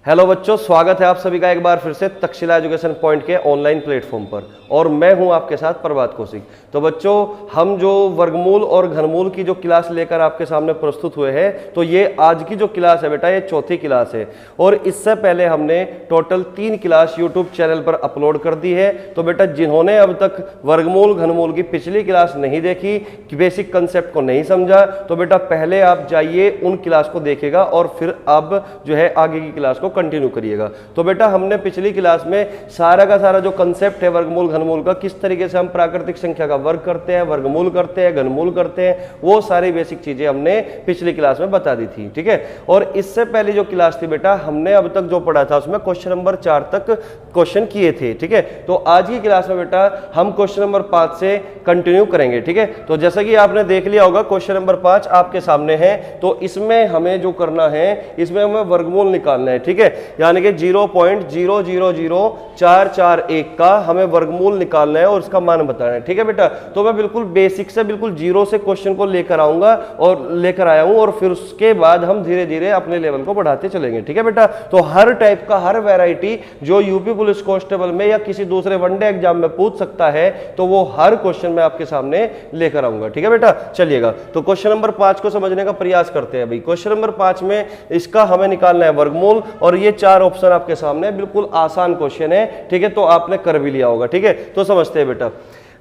Hello बच्चों, स्वागत है आप सभी का एक बार फिर से तक्षशिला एजुकेशन पॉइंट के ऑनलाइन प्लेटफॉर्म पर। और मैं हूं आपके साथ प्रभात कौशिक। तो बच्चों, हम जो वर्गमूल और घनमूल की जो क्लास लेकर आपके सामने प्रस्तुत हुए हैं, तो ये आज की जो क्लास है बेटा, ये चौथी क्लास है। और इससे पहले हमने टोटल 3 क्लास यूट्यूब चैनल पर अपलोड कर दी है। तो बेटा, जिन्होंने अब तक वर्गमूल घनमूल की पिछली क्लास नहीं देखी, बेसिक कंसेप्ट को नहीं समझा, तो बेटा पहले आप जाइए उन क्लास को देखिएगा और फिर अब जो है आगे की क्लास को कंटिन्यू करिएगा। तो बेटा, हमने पिछली क्लास में सारा का सारा जो कंसेप्ट है वर्गमूल घनमूल का, किस तरीके से हम प्राकृतिक संख्या का वर्ग करते हैं, वर्गमूल करते हैं, घनमूल करते हैं, वो सारी बेसिक चीजें हमने पिछली क्लास में बता दी थी। ठीक है। और इससे पहले जो क्लास थी बेटा, हमने अब तक जो पढ़ा था उसमें क्वेश्चन नंबर 4 तक क्वेश्चन किए थे। ठीक है। तो आज की क्लास में बेटा हम क्वेश्चन नंबर 5 से कंटिन्यू करेंगे। ठीक है। तो जैसा कि आपने देख लिया होगा, क्वेश्चन नंबर 5 आपके सामने है। तो इसमें हमें जो करना है, इसमें हमें वर्गमूल निकालना है। ठीक है। यानी कि 0.000441 का हमें वर्गमूल निकालना है और इसका मान बताना है। ठीक है बेटा। तो मैं बिल्कुल बेसिक से बिल्कुल जीरो से क्वेश्चन को लेकर आऊंगा और लेकर आया हूं, और फिर उसके बाद हम धीरे धीरे अपने लेवल को बढ़ाते चलेंगे। ठीक है बेटा। तो हर टाइप का, हर वैरायटी जो यूपी पुलिस कांस्टेबल में या किसी दूसरे वनडे एग्जाम में पूछ सकता है, तो वो हर क्वेश्चन मैं आपके सामने लेकर आऊंगा। ठीक है बेटा। चलिएगा, तो क्वेश्चन नंबर 5 को समझने का प्रयास करते हैं भाई। क्वेश्चन नंबर 5 में इसका हमें निकालना है वर्गमूल, और ये 4 ऑप्शन आपके सामने, बिल्कुल आसान क्वेश्चन है। ठीक है। तो आपने कर भी लिया होगा। ठीक है। तो समझते हैं बेटा।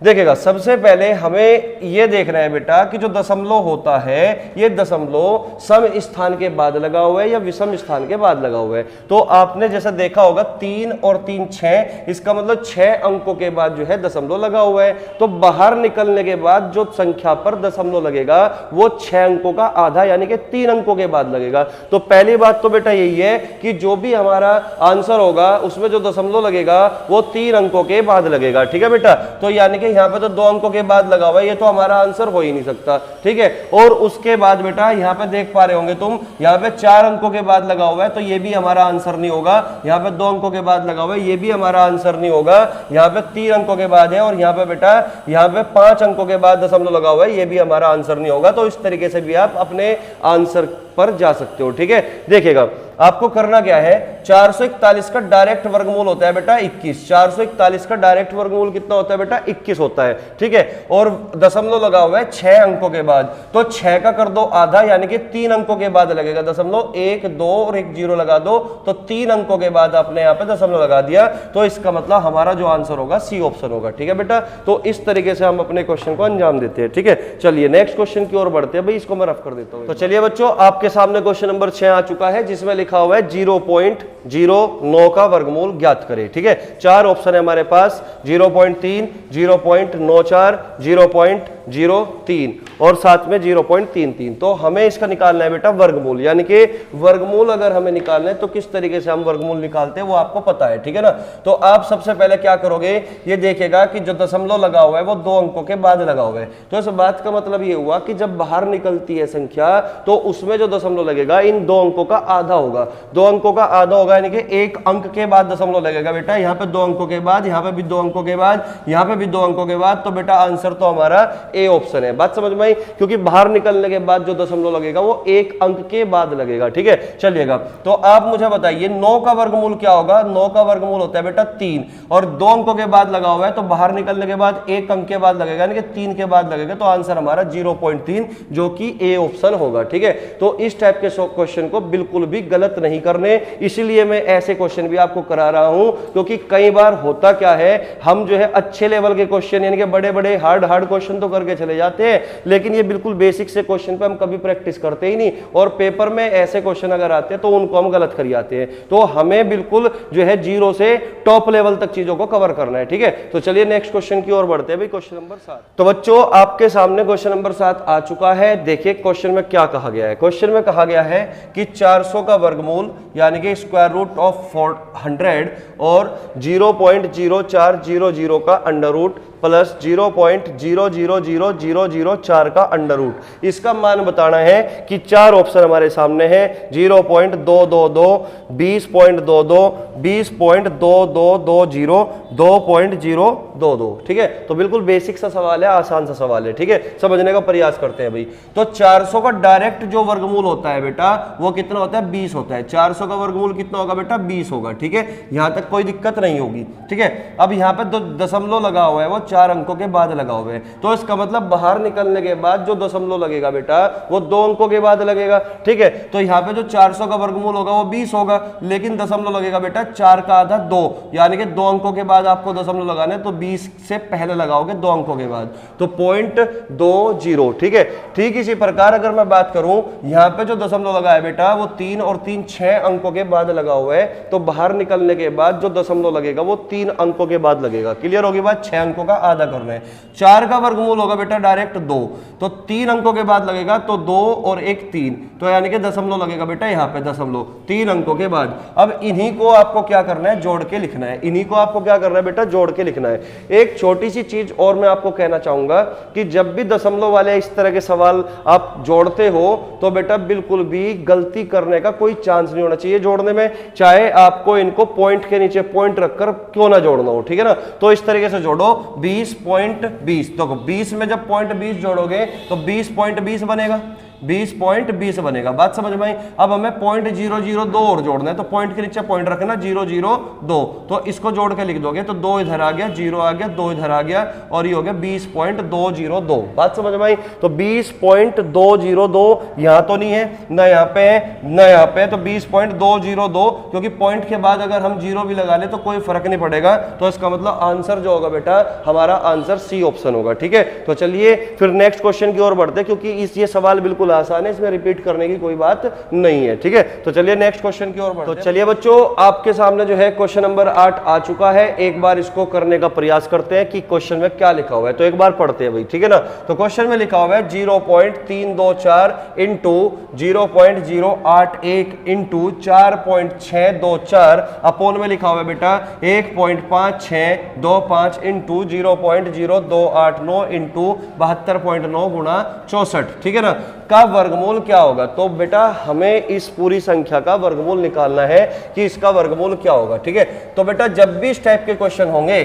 देखिएगा, सबसे पहले हमें यह देखना है बेटा कि जो दशमलव होता है, ये दशमलव सम स्थान के बाद लगा हुआ है या विषम स्थान के बाद लगा हुआ है। तो आपने जैसा देखा होगा 3 और 3 6, इसका मतलब 6 अंकों के बाद जो है दशमलव लगा हुआ है। तो बाहर निकलने के बाद जो संख्या पर दशमलव लगेगा वो 6 अंकों का आधा यानी कि 3 अंकों के बाद लगेगा। तो पहली बात तो बेटा यही है कि जो भी हमारा आंसर होगा उसमें जो दशमलव लगेगा वो 3 अंकों के बाद लगेगा। ठीक है बेटा। तो यानी कि यहाँ पे तो 2 अंकों के बाद लगा हुआ है, ये तो हमारा आंसर हो ही नहीं सकता। ठीक है। और उसके बाद बेटा यहाँ पे देख पा रहे होंगे तुम, यहाँ पे 4 अंकों के बाद लगा हुआ है, तो ये भी हमारा आंसर नहीं होगा। यहाँ पे 2 अंकों के बाद लगा हुआ है, ये भी हमारा आंसर नहीं होगा। यहाँ पे 3 अंकों के बाद है, और यहाँ पे बेटा यहाँ पे 5 अंकों के बाद दशमलव लगा हुआ है, ये भी हमारा आंसर नहीं होगा। तो इस तरीके से भी आप अपने आंसर पर जा सकते हो। ठीक है। देखिएगा, आपको करना क्या है, 441 का डायरेक्ट वर्गमूल होता है बेटा 21। 441 का डायरेक्ट वर्गमूल कितना होता है बेटा, 21 होता है। ठीक है। और दशमलव लगा हुआ है 6 अंकों के बाद, तो 6 का कर दो आधा यानी कि 3 अंकों के बाद लगेगा दशमलव। 1 2 और 1 0 लगा दो, तो 3 अंकों के बाद आपने यहाँ पे दशमलव लगा दिया। तो इसका मतलब हमारा जो आंसर होगा सी ऑप्शन होगा। ठीक है बेटा। तो इस तरीके से हम अपने क्वेश्चन को अंजाम देते हैं। ठीक है। चलिए नेक्स्ट क्वेश्चन की ओर बढ़ते हैं भाई। इसको मैं रफ कर देता हूँ। तो चलिए बच्चों, आपके सामने क्वेश्चन नंबर 6 आ चुका है, जिसमें लिखा हुआ है 0.09 का वर्गमूल ज्ञात करें। ठीक है। 4 ऑप्शन है हमारे पास, 0.3, 0.94, 0.03 और साथ में 0.33। तो हमें इसका निकालना है बेटा वर्गमूल, यानी कि वर्गमूल अगर हमें निकालना है तो किस तरीके से हम वर्गमूल निकालते हैं वो आपको पता है। ठीक है ना। तो आप सबसे पहले क्या करोगे, ये देखेगा कि जो दशमलव लगा हुआ है वो 2 अंकों के बाद लगा हुआ है। तो इस बात का मतलब ये हुआ कि जब बाहर निकलती है संख्या, तो उसमें जो दशमलव लगेगा इन 2 अंकों का आधा होगा। 2 अंकों का आधा होगा यानी कि 1 अंक के बाद दशमलव लगेगा बेटा। यहाँ पे 2 अंकों के बाद, यहाँ पे भी 2 अंकों के बाद, यहाँ पे भी 2 अंकों के बाद। तो बेटा आंसर तो हमारा ए ऑप्शन है। बात समझ में आई? क्योंकि बाहर निकलने के बाद जो दशमलव लगेगा वो 1 अंक के बाद लगेगा। ठीक है। चलिएगा, तो आप मुझे बताइए 9 का वर्गमूल क्या होगा। 9 का वर्गमूल होता है बेटा 3, और 2 अंकों के बाद लगा हुआ है, तो बाहर निकलने के बाद 1 अंक के बाद लगेगा यानी कि 3 के बाद लगेगा। तो आंसर हमारा 0.3 जो कि ए ऑप्शन होगा। ठीक है। तो इस टाइप के क्वेश्चन को बिल्कुल भी गलत नहीं करने, इसलिए मैं ऐसे क्वेश्चन भी आपको करा रहा हूं। क्योंकि कई बार होता क्या है, हम जो है अच्छे लेवल के क्वेश्चन यानी कि बड़े बड़े हार्ड क्वेश्चन तो करके चले जाते हैं, लेकिन ये बिल्कुल बेसिक से क्वेश्चन पे हम कभी प्रैक्टिस करते ही नहीं, और पेपर में ऐसे क्वेश्चन अगर आते हैं तो उनको हम गलत कर जाते हैं। तो हमें बिल्कुल जो है 0 से टॉप लेवल तक चीजों को कवर करना है। ठीक है। तो चलिए नेक्स्ट क्वेश्चन की ओर बढ़ते हैं भाई। Question number 7। तो बच्चों, आपके सामने क्वेश्चन नंबर 7 आ चुका है। देखिए क्वेश्चन में क्या कहा गया है। क्वेश्चन में कहा गया है कि 400 का वर्गमूल यानी कि स्क्वायर रूट ऑफ 100 और 0.0400 का अंडर रूट प्लस 0.000004 का अंडर रूट। इसका मान बताना है कि चार ऑप्शन हमारे सामने है 0.222, 20.22, 20.2220, 2.022। ठीक है, तो बिल्कुल बेसिक सा सवाल है, आसान सा सवाल है। ठीक है, समझने का प्रयास करते हैं भाई। तो 400 का डायरेक्ट जो वर्गमूल होता है बेटा वो कितना होता है, 20 होता है। 400 का वर्गमूल कितना होगा बेटा, 20 होगा। ठीक है, यहां तक कोई दिक्कत नहीं होगी। ठीक है, अब यहां पे दो दशमलव लगा हुआ है, वो 4 अंकों के बाद लगा हुआ है, तो इसका मतलब बाहर निकलने के बाद जो दशमलव लगेगा बेटा वो 2 अंकों के बाद लगेगा। ठीक है, तो यहां पे जो 400 का वर्गमूल होगा वो 20 होगा, लेकिन दशमलव लगेगा बेटा 4 का आधा 2, यानी कि 2 अंकों के बाद आपको दशमलव लगाना है, तो 20 से पहले लगाओगे 2 अंकों के बाद, तो 0.20। ठीक है, ठीक इसी प्रकार अगर मैं बात करूं यहां पे जो दशमलव लगा है बेटा वो 3 और 3 6 अंकों के बाद लगा हुआ है, तो बाहर निकलने के बाद जो दशमलव लगेगा वो 3 अंकों के बाद लगेगा। क्लियर होगी बात, 6 अंकों का आधा करना है। 4 का वर्गमूल होगा बेटा डायरेक्ट 2, तो 3 अंकों के बाद लगेगा, तो 2 और 1 3, तो यानी कि दशमलव लगेगा बेटा यहाँ पे दशमलव 3 अंकों के बाद। अब इन्हीं को आपको क्या करना है, जोड़ के लिखना है। इन्हीं को आपको क्या करना है बेटा, जोड़ के लिखना है। एक छोटी सी चीज और मैं आपको कहना चाहूंगा कि जब भी दशमलव वाले इस तरह के सवाल आप जोड़ते हो तो बेटा बिल्कुल भी गलती करने का कोई चांस नहीं होना चाहिए जोड़ने में, चाहे आपको इनको पॉइंट के नीचे पॉइंट रखकर क्यों ना जोड़ना हो। ठीक है ना, तो इस तरीके से जोड़ो 20.20, तो 20 में जब 0.20 जोड़ोगे तो 20.20 बनेगा, 20.20 बनेगा। बात समझ में आई। अब हमें 0.002 और जोड़ना है, तो पॉइंट के नीचे पॉइंट रखना 002, तो इसको जोड़ के लिख दोगे तो 2 इधर आ गया, 0 आ गया, 2 इधर आ गया, और ये हो गया 20.202। बात समझ में आई। तो 20.202 यहां तो नहीं है, ना यहाँ पे है ना यहाँ पे, तो 20.202, क्योंकि पॉइंट के बाद अगर हम 0 भी लगा ले तो कोई फर्क नहीं पड़ेगा, तो इसका मतलब आंसर जो होगा बेटा हमारा आंसर सी ऑप्शन होगा। ठीक है, तो चलिए फिर नेक्स्ट क्वेश्चन की ओर बढ़ते हैं, क्योंकि ये सवाल बिल्कुल आसान है, इसमें रिपीट करने की कोई बात नहीं है। ठीक है, तो चलिए नेक्स्ट क्वेश्चन की ओर बढ़ते हैं। तो चलिए बच्चों, आपके सामने जो है क्वेश्चन नंबर 8 आ चुका है। एक बार इसको करने का प्रयास करते हैं कि क्वेश्चन में क्या लिखा हुआ है, तो एक बार पढ़ते हैं भाई। ठीक है ना, तो क्वेश्चन में लिखा हुआ है 0.324 इंटू 0.081 इंटू 4.624 अपोन में लिखा हुआ है बेटा 1.5625 इंटू 0.0289 इंटू 72.9 गुणा 64। ठीक है ना, का वर्गमूल क्या होगा। तो बेटा हमें इस पूरी संख्या का वर्गमूल निकालना है कि इसका वर्गमूल क्या होगा। ठीक है, तो बेटा जब भी इस टाइप के क्वेश्चन होंगे,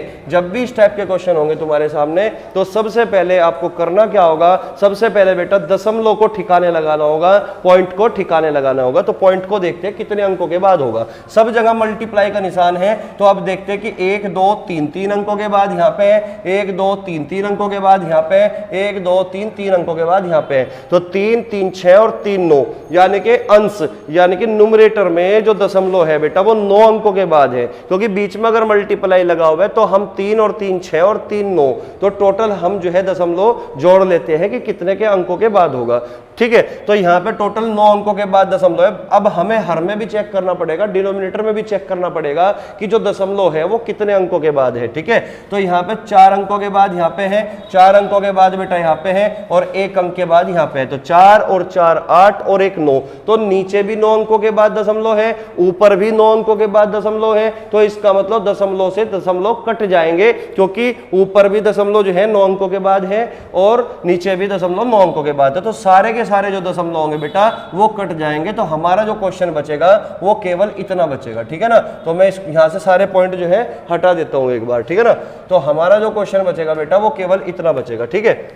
तुम्हारे सामने, तो सबसे पहले आपको करना क्या होगा, सबसे पहले बेटा दशमलव को ठिकाने लगाना होगा, पॉइंट को ठिकाने लगाना होगा। तो पॉइंट को देखते हैं कितने अंकों के बाद होगा। सब जगह मल्टीप्लाई का निशान है, तो अब देखते हैं कि 1 2 3 3 अंकों के बाद यहाँ पे, 1 2 3 3 अंकों के बाद यहाँ पे, 1 2 3 3 अंकों के बाद यहाँ पे, तो 3 3 6 और 3 9, यानी कि अंश यानी कि न्यूमरेटर में जो दशमलव है बेटा वो 9 अंकों के बाद है, क्योंकि बीच में अगर मल्टीप्लाई लगा हुआ है तो हम 3 और 3 6 और 3 9, तो टोटल हम जो है दशमलव जोड़ लेते हैं कि कितने के अंकों के बाद होगा। ठीक है, तो यहाँ पे टोटल 9 अंकों के बाद दशमलव है। अब हमें हर में भी चेक करना पड़ेगा, डिनोमिनेटर में भी चेक करना पड़ेगा कि जो दशमलव है वो कितने अंकों के बाद है। ठीक है, तो यहाँ पे 4 अंकों के बाद यहाँ पे है, 4 अंकों के बाद बेटा यहाँ पे है, और 1 अंक के बाद यहाँ पे है, तो 4 और 4 8 और 1 9, तो नीचे भी 9 अंकों के बाद दशमलव है, ऊपर भी 9 अंकों के बाद दशमलव है। तो इसका मतलब दशमलव से दशमलव कट जाएंगे, क्योंकि ऊपर भी दशमलव जो है 9 अंकों के बाद है और नीचे भी दशमलव 9 अंकों के बाद है, तो सारे के सारे जो दशमलव होंगे बेटा वो कट जाएंगे। तो हमारा जो क्वेश्चन बचेगा वो केवल इतना बचेगा। ठीक है ना, तो मैं यहां से सारे पॉइंट जो है हटा देता हूं एक बार। ठीक है ना, तो हमारा जो क्वेश्चन बचेगा बेटा वो केवल इतना बचेगा। ठीक है,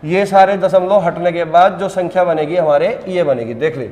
ये सारे दशमलव हटने के बाद जो संख्या बनेगी हमारे ये बनेगी, देख ले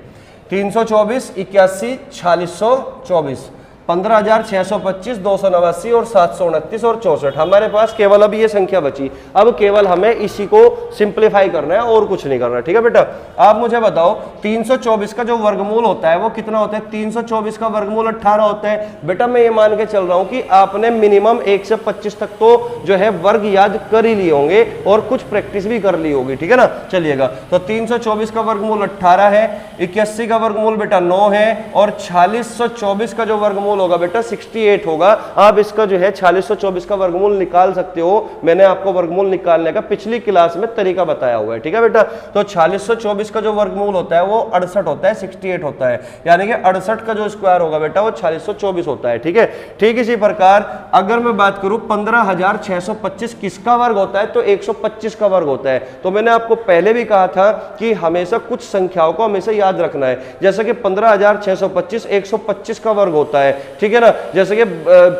324 81 4624 15,625 289 और 729 और 64। हमारे पास केवल अब ये संख्या बची। अब केवल हमें इसी को सिंप्लीफाई करना है और कुछ नहीं करना। ठीक है बेटा, आप मुझे बताओ 324 का जो वर्गमूल होता है वो कितना होता है। 324 का वर्गमूल 18 होता है। बेटा मैं ये मान के चल रहा हूं कि आपने मिनिमम 1 से 25 तक तो जो है वर्ग याद कर ही लिए होंगे और कुछ प्रैक्टिस भी कर ली होगी। ठीक है ना, चलिएगा, तो 324 का वर्गमूल 18 है, 81 का वर्गमूल बेटा 9 है, और 4624 का जो वर्गमूल वर्गमूल होगा बेटा 68 होगा। आप इसका जो है 4624 का वर्गमूल निकाल सकते हो, मैंने आपको वर्गमूल निकालने का पिछली क्लास में तरीका बताया हुआ है, ठीक है बेटा। तो 4624 का जो वर्गमूल होता है वो 68 होता है, 68 होता है, यानी कि 68 का जो स्क्वायर होगा बेटा वो 4624 होता है, ठीक है। ठीक इसी प्रकार अगर मैं बात करूं 15625 किसका वर्ग होता है, तो 125 का वर्ग होता है। तो मैंने आपको पहले भी कहा था कि हमेशा कुछ संख्याओं को हमेशा याद रखना है, जैसे कि 15625 125 का वर्ग होता है, ठीक है ना। जैसे कि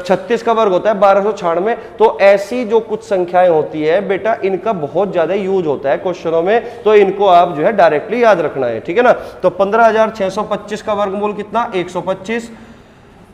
36 का वर्ग होता है 1296। तो ऐसी जो कुछ संख्याएं होती है बेटा इनका बहुत ज्यादा यूज होता है क्वेश्चनों में, तो इनको आप जो है डायरेक्टली याद रखना है, ठीक है ना। तो 15625 का वर्गमूल कितना 125,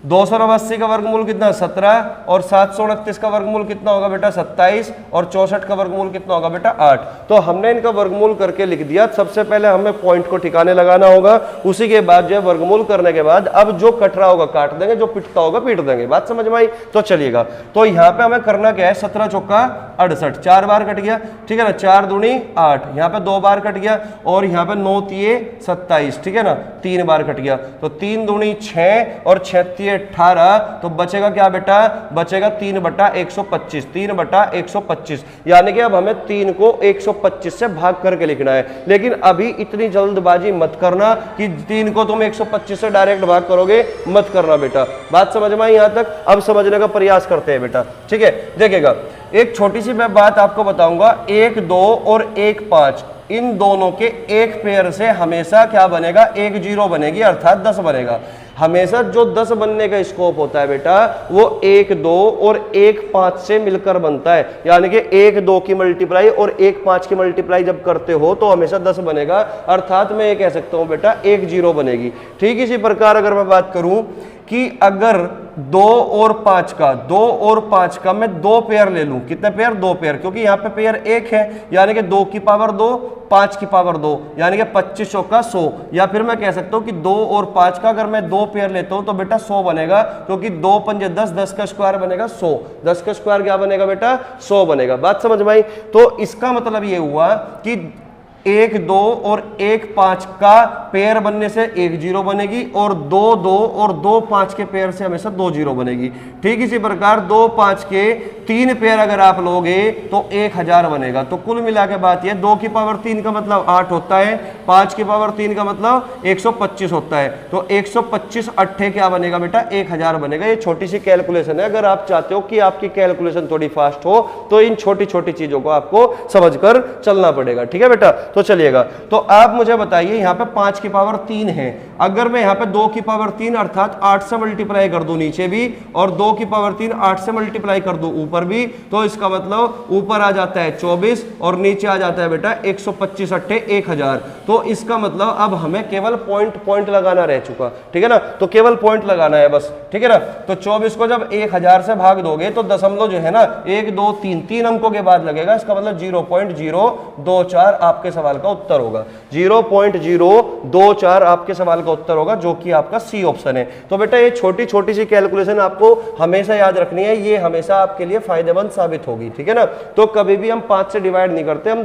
289 का वर्गमूल कितना 17, और 729 का वर्गमूल कितना होगा बेटा 27, और 64 का वर्गमूल कितना होगा बेटा 8। तो हमने इनका वर्गमूल करके लिख दिया। सबसे पहले हमें पॉइंट को ठिकाने लगाना होगा, उसी के बाद जो है वर्गमूल करने के बाद अब जो कट रहा होगा काट देंगे, जो पिटता होगा पीट देंगे। बात समझ में आई? तो चलिएगा, तो यहाँ पे हमें करना क्या है, 17 चौका 68, 4 बार कट गया, ठीक है ना, 4 दूनी 8, यहाँ पे 2 बार कट गया, और यहाँ पे 9 तिये 27, ठीक है ना, 3 बार कट गया। तो 3 दूनी 6 और 6 18, तो बचेगा क्या बेटा, बचेगा 3/125, 3/125, यानी कि अब हमें 3 को 125 से भाग करके लिखना है। लेकिन अभी इतनी जल्दबाजी मत करना कि 3 को तुम 125 से डायरेक्ट भाग करोगे, मत करना बेटा। बात समझ में आई यहां तक? अब समझने का प्रयास करते हैं बेटा, ठीक है। देखिएगा एक छोटी सी मैं बात आपको बताऊंगा, 1 2 और 1 5 इन दोनों के एक पेयर से हमेशा क्या बनेगा, 1 0 बनेगी, अर्थात 10 बनेगा। हमेशा जो 10 बनने का स्कोप होता है बेटा वो 1 2 और 1 5 से मिलकर बनता है, यानी कि 1 2 की मल्टीप्लाई और 1 5 की मल्टीप्लाई जब करते हो तो हमेशा 10 बनेगा, अर्थात मैं ये कह सकता हूं बेटा 1 0 बनेगी। ठीक इसी प्रकार अगर मैं बात करूं कि अगर 2 और 5 का मैं 2 पेयर ले लूं, कितने पेयर, 2 पेयर, क्योंकि यहां पे पेयर 1 है, यानी कि 2 की पावर 2, 5 की पावर 2, यानी कि 25 चौका 100। या फिर मैं कह सकता हूं कि 2 और 5 का अगर मैं 2 पेयर लेता हूं तो बेटा 100 बनेगा, क्योंकि 2 पंजे 10, 10 का स्क्वायर बनेगा 100, 10 का स्क्वायर क्या बनेगा बेटा 100 बनेगा। बात समझ में आई? तो इसका मतलब ये हुआ कि 1 2 और 1 5 का पेयर बनने से 1 0 बनेगी, और 2 2 और 2 5 के पेयर से हमेशा 2 0 बनेगी। ठीक इसी प्रकार 2 5 के 3 पेयर अगर आप लोगे तो 1000 बनेगा। तो कुल मिला के बात ये 2 की पावर 3 का मतलब 8 होता है, 5 की पावर 3 का मतलब 125 होता है। तो 125 8 क्या बनेगा बेटा 1000 बनेगा। ये छोटी सी कैलकुलेशन है, अगर आप चाहते हो कि आपकी कैलकुलेशन थोड़ी फास्ट हो तो इन छोटी छोटी चीजों को आपको समझकर चलना पड़ेगा, ठीक है बेटा। तो चलिएगा, तो आप मुझे बताइए यहाँ पे 5 की पावर 3 है, अगर मैं यहाँ पे 2 की पावर 3 अर्थात 8 से मल्टीप्लाई कर दूं नीचे भी, और 2 की पावर 3 8 से मल्टीप्लाई कर दूं ऊपर भी, तो इसका मतलब ऊपर आ जाता है 24 और नीचे आ जाता है बेटा 125 8 1000। तो इसका मतलब अब हमें केवल पॉइंट लगाना रह चुका, ठीक है ना, तो केवल पॉइंट लगाना है बस, ठीक है ना। तो 24 को जब 1000 से भाग दोगे तो दशमलव जो है ना 1 2 3 3 अंकों के बाद लगेगा, इसका मतलब 0.024 आपके सवाल का उत्तर होगा, 0.024 आपके सवाल का उत्तर होगा, जो कि आपका सी ऑप्शन है। तो बेटा ये छोटी छोटी सी कैलकुलेशन आपको हमेशा याद रखनी है, ये हमेशा आपके लिए फायदेमंद साबित होगी, ठीक है ना। तो कभी भी हम 5 से डिवाइड नहीं करते, हम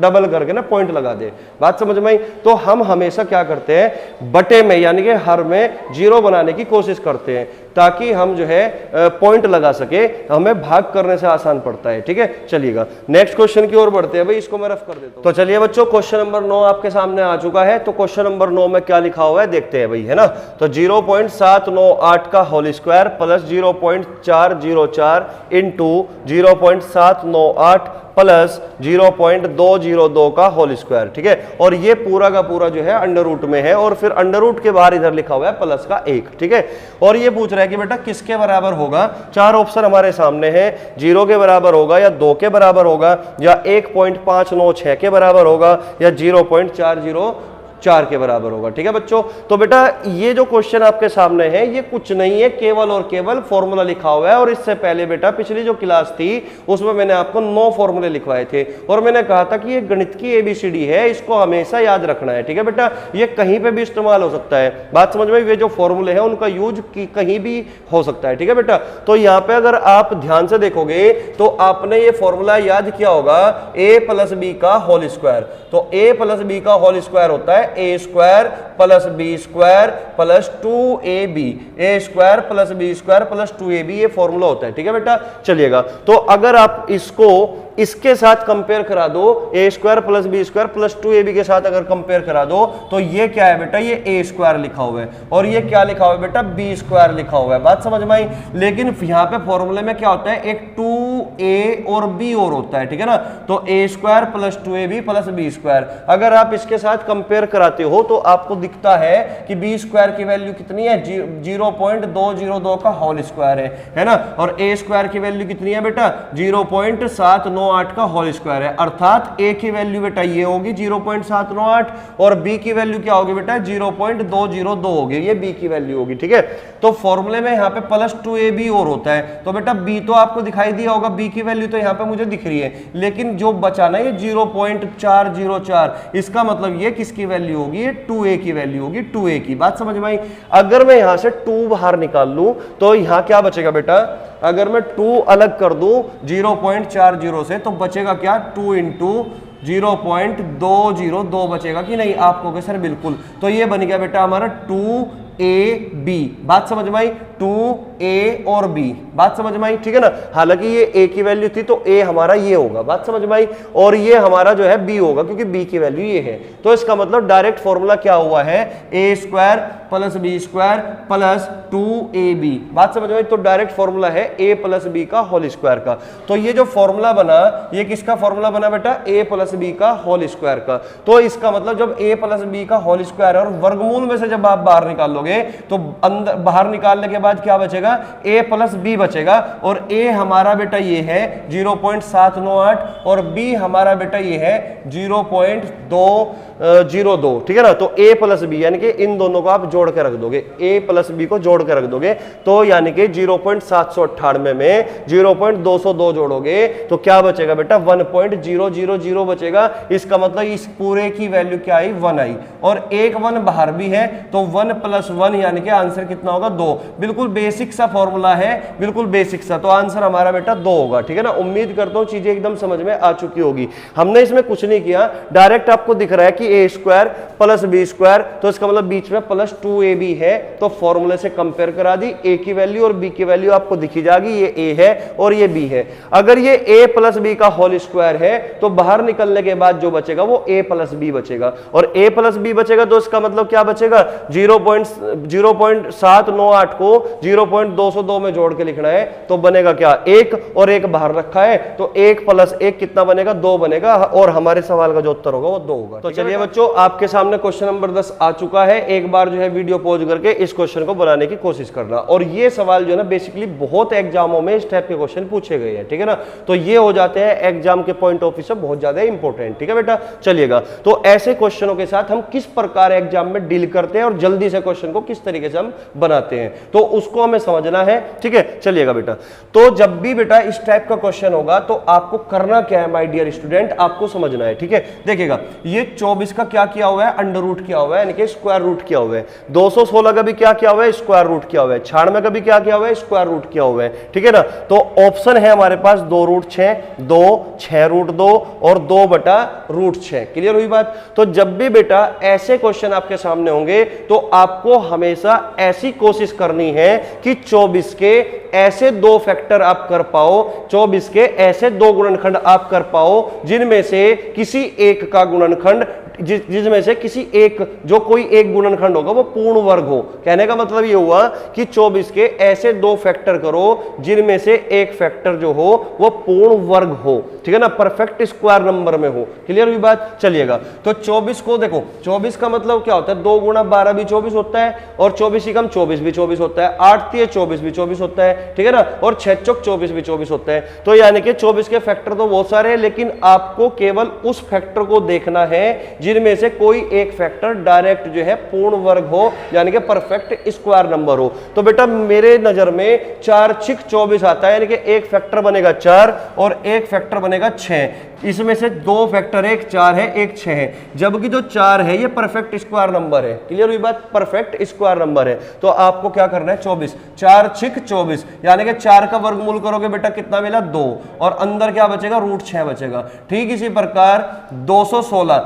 डबल करके ना पॉइंट लगा दे। बात समझ में आई? तो हम हमेशा क्या करते हैं, बटे में यानी कि हर में 0 बनाने की कोशिश करते हैं, ताकि हम जो है पॉइंट लगा सके, हमें भाग करने से आसान पड़ता है, ठीक है। चलिएगा नेक्स्ट क्वेश्चन की ओर बढ़ते हैं भाई, इसको मैं रफ कर देता हूं। तो चलिए बच्चों क्वेश्चन नंबर 9 आपके सामने आ चुका है। तो क्वेश्चन नंबर 9 में क्या लिखा हुआ है देखते हैं भाई, है ना। तो 0.798 का whole square plus 0.404 into 0.798 plus 0.202 का होल स्क्वायर, ठीक है। और ये पूरा का पूरा जो है अंडर रूट में है, और फिर अंडर रूट के बाहर इधर लिखा हुआ है प्लस का 1, ठीक है। और ये पूछ रहा है कि बेटा किसके बराबर होगा। 4 ऑप्शन हमारे सामने है, 0 के बराबर होगा, या 2 के बराबर होगा, या 1.596 के बराबर होगा, या 0.404 के बराबर होगा, ठीक है बच्चों। तो बेटा ये जो क्वेश्चन आपके सामने है ये कुछ नहीं है, केवल और केवल फॉर्मूला लिखा हुआ है। और इससे पहले बेटा पिछली जो क्लास थी उसमें मैंने आपको 9 फॉर्मूले लिखवाए थे, और मैंने कहा था कि ये गणित की एबीसीडी है, इसको हमेशा याद रखना है, ठीक है बेटा। ये कहीं पे भी इस्तेमाल हो सकता है, बात समझ में। ये जो फॉर्मूले हैं उनका यूज कहीं भी हो सकता है, ठीक है बेटा। तो यहाँ पे अगर आप ध्यान से देखोगे तो आपने ये फॉर्मूला याद किया होगा, a प्लस बी का होल स्क्वायर। तो a प्लस बी का होल स्क्वायर होता है A square plus B square plus 2ab, A square plus B square plus 2ab, ये फॉर्मूला होता है। ठीक है बेटा, चलिएगा। तो अगर आप इसको इसके साथ कंपेयर करा दो, A square plus B square plus 2ab के साथ अगर कंपेयर करा दो, तो ये क्या है बेटा, ये ए स्क्वायर लिखा हुआ है और ये क्या लिखा हुआ है बेटा, बी स्क्वायर लिखा हुआ है। बात समझ में आई? लेकिन यहाँ पे फॉर्मूले में क्या होता है, एक 2a और b और होता है। ठीक है ना, तो A square plus 2ab plus B square, अगर आप इसके साथ कंपेयर कराते हो तो आपको दिखता है कि बी स्क्वायर की वैल्यू कितनी है, 0.202 का होल स्क्वायर है ना, और ए स्क्वायर की वैल्यू कितनी है बेटा, 0.798 का होल स्क्वायर है। अर्थात ए की वैल्यू बेटा ये होगी 0.798 और बी की वैल्यू क्या होगी बेटा, 0.202 होगी, ये बी की वैल्यू होगी। ठीक है, तो फॉर्मूले में यहाँ पे प्लस 2ab और होता है, तो बेटा बी तो आपको दिखाई दिया होगा, बी की वैल्यू तो यहाँ पे मुझे दिख रही है, लेकिन जो बचा ना ये 0.404, इसका मतलब ये किसकी वैल्यू होगी, ये 2a की वैल्यू होगी, 2a की। बात समझ में आई? अगर मैं यहां से 2 बाहर निकाल लूं तो यहां क्या बचेगा बेटा, अगर मैं 2 अलग कर दूं 0.40 से तो बचेगा क्या, 2 इंटू 0.202 बचेगा कि नहीं? आप कहोगे सर बिल्कुल, तो ये बन गया बेटा हमारा 2ab। बात समझ में आई? 2a और b, बात समझ में आई? ठीक है ना, हालांकि ये a की वैल्यू थी तो a हमारा ये होगा, बात समझ में आई, और ये हमारा जो है b होगा क्योंकि b की वैल्यू ये है। तो इसका मतलब डायरेक्ट फॉर्मूला क्या हुआ है, a square plus B square plus 2ab। बात समझ में आई? तो डायरेक्ट फॉर्मूला है a प्लस b का होल स्क्वायर का। तो ये जो फॉर्मूला बना, ये किसका फॉर्मूला बना बेटा, a प्लस b का होल स्क्वायर का। तो इसका मतलब जब a प्लस b का होल स्क्वायर और वर्गमूल में से जब आप बाहर निकालोगे तो अंदर बाहर निकालने के बाद क्या बचेगा, a प्लस b बचेगा, और a हमारा बेटा ये है 0.798 और b हमारा बेटा ये है 0.202। ठीक है ना, तो a प्लस b यानी कि इन दोनों को आप जोड़ के रख दोगे, a प्लस b को जोड़ के रख दोगे, तो यानी कि 0.798 में 0.202 जोड़ोगे तो क्या बचेगा बेटा, 1.000 बचेगा। इसका मतलब इस पूरे की वैल्यू क्या आई, 1 आई, और एक 1 बाहर भी है तो 1 + 1 यानी कि आंसर कितना होगा, 2। बिल्कुल बेसिक सा फॉर्मूला है, बिल्कुल बेसिक सा, तो आंसर हमारा बेटा 2 होगा। ठीक है ना, उम्मीद करता हूं चीजें एकदम समझ में आ चुकी होगी। हमने इसमें कुछ नहीं किया, डायरेक्ट आपको दिख रहा है कि ए स्क्वायर प्लस बी स्क्वायर, तो इसका मतलब बीच में प्लस 2ab है, तो फॉर्मूले से कंपेयर करा दी, ए की वैल्यू और बी की वैल्यू आपको दिखी जाएगी, ये ए है और ये बी है। अगर ये a प्लस बी का होल स्क्वायर है तो बाहर निकलने के बाद जो बचेगा वो a प्लस बी बचेगा, और a प्लस बी बचेगा तो इसका मतलब क्या बचेगा, 0.798 को 0.202 में जोड़ के लिखना है, तो बनेगा क्या, 1 और 1 बाहर रखा है, तो 1 + 1 कितना बनेगा, 2 बनेगा, और हमारे सवाल का जो उत्तर होगा वो 2 होगा। तो चलिए बच्चों, आपके सामने क्वेश्चन नंबर 10 आ चुका है। एक बार जो है वीडियो पॉज करके इस क्वेश्चन को बनाने की कोशिश करना, और ये सवाल जो है ना बेसिकली बहुत एग्जामों में इस टाइप के क्वेश्चन पूछे गए हैं। ठीक है ना, तो ये हो जाते हैं एग्जाम के पॉइंट ऑफ व्यू से बहुत ज्यादा इंपॉर्टेंट। ठीक है बेटा, चलिएगा। तो ऐसे क्वेश्चनों के साथ हम किस प्रकार एग्जाम में डील करते हैं और जल्दी से क्वेश्चन को किस तरीके से हम बनाते हैं, तो उसको हमें समझना है। ठीक है, चलिएगा बेटा। तो जब भी बेटा इस टाइप का क्वेश्चन होगा तो आपको करना क्या है माय डियर स्टूडेंट, आपको समझना है। ठीक है, देखिएगा, ये 24 का क्या किया हुआ है, अंडर रूट किया हुआ है, यानी कि स्क्वायर रूट किया हुआ है। 216 का भी क्या किया हुआ है, स्क्वायर रूट किया हुआ है। 96 का भी क्या किया हुआ है, स्क्वायर रूट किया हुआ है। ठीक है ना, तो ऑप्शन है हमारे पास 2√6, 2, 6√2 और 2/√6। क्लियर हुई बात? तो जब भी बेटा ऐसे क्वेश्चन आपके सामने होंगे तो आपको हमेशा ऐसी कोशिश करनी है कि 24 के ऐसे 2 फैक्टर आप कर पाओ, 24 के ऐसे 2 गुणनखंड आप कर पाओ जिनमें से किसी एक का गुणनखंड, जिसमें से किसी एक, जो कोई एक गुणनखंड होगा वो पूर्ण वर्ग हो। कहने का मतलब ये हुआ कि 24 के ऐसे 2 फैक्टर करो जिनमें से एक फैक्टर जो हो वो पूर्ण वर्ग हो। ठीक है ना, परफेक्ट स्क्वायर नंबर में हो। क्लियर हुई बात? चलिएगा, तो 24 को देखो, 24 का मतलब क्या होता है, 2 × 12 भी 24 होता है, और 24 ही कम 24 भी 24 होता है, 8 × 24 भी 24 होता है। ठीक है ना, और 6 × 24 भी 24 होता है। तो यानी कि 24 के फैक्टर तो बहुत सारे हैं, लेकिन आपको केवल उस फैक्टर को देखना है जिनमें से कोई एक फैक्टर डायरेक्ट जो है पूर्ण वर्ग हो, यानी कि परफेक्ट स्क्वायर नंबर हो। तो बेटा मेरे नजर में 4 × 6 = 24 आता है, यानी कि एक फैक्टर बनेगा 4 और एक फैक्टर बनेगा 6। इसमें से 2 फैक्टर, एक 4 है एक 6 है, जबकि जो 4 है ये परफेक्ट स्क्वायर नंबर है। क्लियर हुई बात? परफेक्ट स्क्वायर नंबर है। तो आपको क्या करना है, 24, 4 × 6 = 24, यानी कि 4 का वर्गमूल करोगे बेटा कितना मिला, 2, और अंदर क्या बचेगा, √6 बचेगा। ठीक इसी प्रकार 216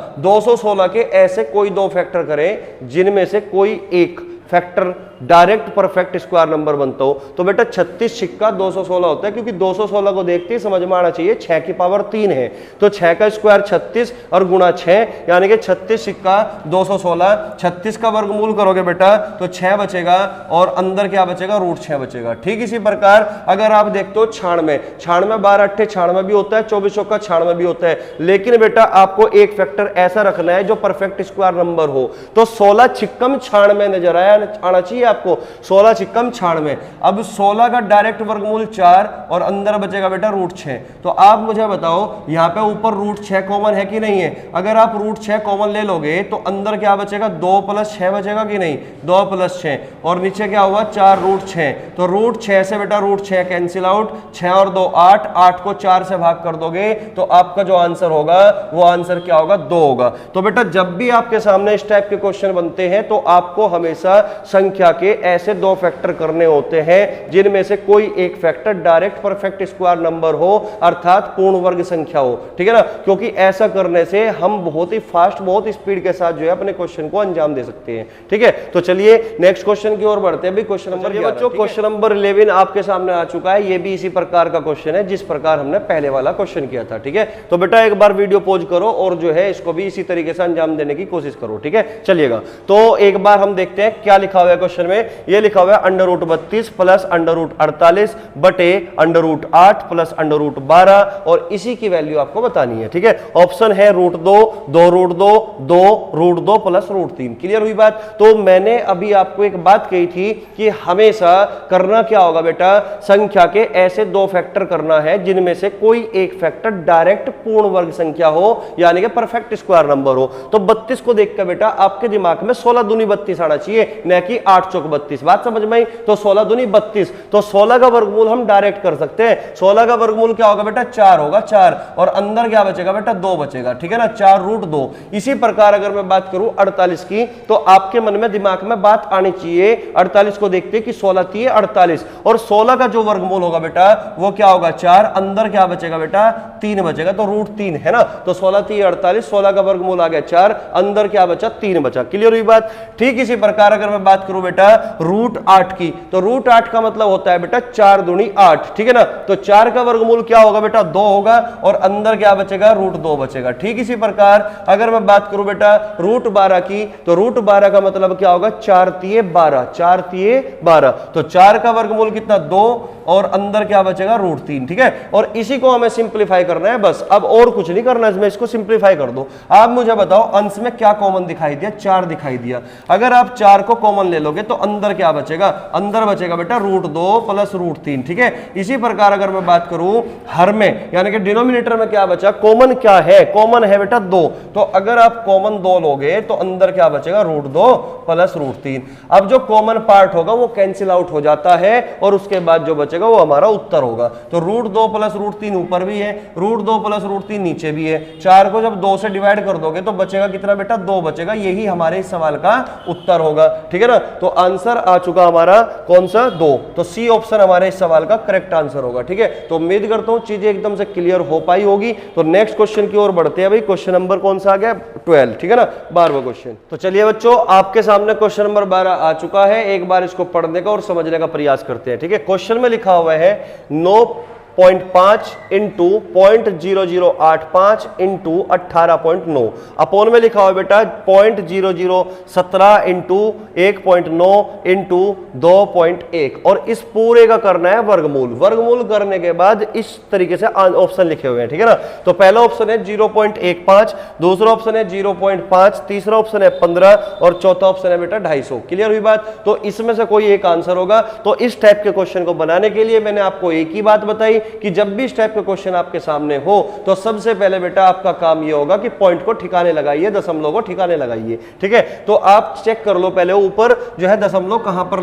216 के ऐसे कोई दो फैक्टर करें जिनमें से कोई एक factor direct perfect square number बनता हो। तो बेटा 36 सिक्का 216 होता है, क्योंकि 216 को देखते ही समझ में आना चाहिए 6 की पावर 3 है, तो 6 का स्क्वायर 36 और गुणा 6, यानी कि 36 सिक्का 216। 36 का वर्गमूल करोगे बेटा तो 6 बचेगा और अंदर क्या बचेगा, रूट 6 बचेगा। ठीक इसी प्रकार अगर आप देखते हो 96, 12 अट्ठे 96 भी होता है, 24 का 96 भी होता है, लेकिन बेटा आपको एक फैक्टर ऐसा रखना है जो परफेक्ट स्क्वायर नंबर हो। तो 16 छिक्कम 96 नजर आना चाहिए आपको, 16 छिक्कम 96। अब 16 का डायरेक्ट वर्गमूल 4 और अंदर बचेगा बेटा रूट 6। तो आप मुझे बताओ यहां पे ऊपर रूट 6 कॉमन है कि नहीं है? अगर आप रूट 6 कॉमन ले लोगे तो अंदर क्या बचेगा, 2 + 6 बचेगा कि नहीं, 2 + 6 और नीचे क्या हुआ 4 रूट 6। तो रूट 6 से बेटा रूट 6 कैंसिल आउट, 6 और 2 8, 8 को 4 से भाग कर दोगे तो आपका जो आंसर होगा वो आंसर क्या होगा, 2 होगा। तो बेटा जब भी आपके सामने इस टाइप के क्वेश्चन बनते हैं तो आपको हमेशा संख्या के ऐसे दो फैक्टर करने होते हैं जिनमें से कोई एक factor direct perfect square number हो, अर्थात पूर्ण वर्ग संख्या हो। ठीक है ना, क्योंकि ऐसा करने से हम बहुत ही फास्ट, बहुत स्पीड के साथ जो है अपने क्वेश्चन को अंजाम दे सकते हैं। ठीक है, तो चलिए नेक्स्ट क्वेश्चन की ओर बढ़ते हैं। क्वेश्चन नंबर बच्चों, क्वेश्चन नंबर 11 आपके सामने आ चुका है। ये भी इसी प्रकार का क्वेश्चन है जिस प्रकार हमने पहले वाला क्वेश्चन किया था। ठीक है, तो बेटा एक बार वीडियो पॉज करो और जो है इसको भी इसी तरीके से अंजाम देने की कोशिश करो। ठीक है, चलिएगा तो एक बार हम देखते हैं क्या लिखा हुआ है क्वेश्चन में। ये लिखा हुआ है √32 प्लस √48 बटे √8 प्लस √12 और इसी की वैल्यू आपको बतानी है। ठीक है, ऑप्शन है √2, 2 √2, 2 √2 प्लस √3। क्लियर हुई बात? तो मैंने अभी आपको एक बात कही थी कि हमेशा करना क्या होगा बेटा, संख्या के ऐसे दो फैक्टर करना है जिनमें से कोई एक फैक्टर डायरेक्ट पूर्ण वर्ग संख्या हो, यानी कि परफेक्ट स्क्वायर नंबर हो। तो 32 को देखकर बेटा आपके दिमाग में 16 दूनी 32 आना चाहिए, न कि 8 चौक 32। बात समझ में आई? तो 16 दूनी 32, तो 16 का वर्गमूल हम डायरेक्ट कर सकते हैं। 16 का वर्गमूल क्या होगा बेटा, 4 होगा, 4 और अंदर क्या बचेगा बेटा, 2 बचेगा। ठीक है ना, 4 √2। इसी प्रकार अगर मैं बात करूं 48 की, तो आपके मन में दिमाग में बात आनी चाहिए 48 को देखते कि 16 3 48 और 16 का जो वर्गमूल होगा बेटा वो क्या होगा, 4, अंदर क्या बचेगा बेटा, 3 बचेगा, तो √3 है ना। तो 16 3 48, 16 का वर्गमूल आ गया 4, अंदर क्या बचा, 3 बचा। क्लियर हुई बात? ठीक इसी प्रकार अगर मैं बात करूं बेटा √8 की, तो √8 का मतलब होता है बेटा 4 दूनी 8। ठीक है ना, तो 4 का वर्गमूल क्या होगा बेटा, 2 होगा और अंदर क्या बचेगा, √2 बचेगा। ठीक इसी प्रकार अगर मैं बात करूं बेटा √12 की, तो √12 का मतलब क्या होगा, 4 3 12, 4 3 12, तो 4 का वर्गमूल कितना, 2 और अंदर क्या बचेगा, √3। ठीक है, और इसी को हमें सिंप्लीफाई करना है बस, अब और कुछ नहीं करना है, इसको सिंप्लीफाई कर दो। आप मुझे बताओ अंश में क्या कॉमन दिखाई दिया, 4 दिखाई दिया। अगर आप 4 को कॉमन ले लोगे तो अंदर क्या बचेगा, अंदर बचेगा बेटा √2 प्लस √3। ठीक है, इसी प्रकार अगर मैं बात करूं हर में, यानी कि डिनोमिनेटर में क्या बचा, कॉमन क्या है, कॉमन है बेटा 2, तो अगर आप कॉमन 2 लोगे तो अंदर क्या बचेगा, √2 प्लस √3। अब जो कॉमन पार्ट होगा वो कैंसिल आउट हो जाता है और उसके बाद जो बचेगा वो हमारा उत्तर होगा। तो √2 प्लस √3 ऊपर भी है, √2 प्लस √3 नीचे भी है। 4 को जब 2 से डिवाइड कर दोगे तो बचेगा कितना बेटा, 2 बचेगा। यही हमारे इस सवाल का उत्तर होगा। ठीक है ना, तो आंसर आ चुका हमारा कौन सा, 2। तो सी ऑप्शन हमारे इस सवाल का करेक्ट आंसर होगा। ठीक है, तो उम्मीद करता हूं चीजें एकदम से क्लियर हो पाई होगी। तो नेक्स्ट क्वेश्चन की ओर बढ़ते हैं भाई। क्वेश्चन नंबर कौन सा आ गया, 12। ठीक है ना, 12वां क्वेश्चन। तो चलिए बच्चों आपके सामने क्वेश्चन नंबर 12 आ चुका है। एक बार इसको पढ़ने का और समझने का प्रयास करते हैं। ठीक है, क्वेश्चन में लिखा हुआ है 9.5 इंटू 0.0085 इंटू 18.9 अपोन में लिखा हुआ बेटा 0.0017 इंटू 1.9 इंटू 2.1 और इस पूरे का करना है वर्गमूल। वर्गमूल करने के बाद इस तरीके से ऑप्शन लिखे हुए हैं। ठीक है ना, तो पहला ऑप्शन है 0.15, दूसरा ऑप्शन है 0.5, तीसरा ऑप्शन है 15 और चौथा ऑप्शन है बेटा 250। क्लियर हुई बात? तो इसमें से कोई एक आंसर होगा। तो इस टाइप के क्वेश्चन को बनाने के लिए मैंने आपको एक ही बात बताई कि जब भी इस टाइप का क्वेश्चन आपके सामने हो तो सबसे पहले बेटा आपका काम यह होगा कि पॉइंट को ठिकाने लगाइए, दशमलव को ठिकाने लगाइए। ठीक है, तो आप चेक कर लो पहले ऊपर जो है दशमलव कहां पर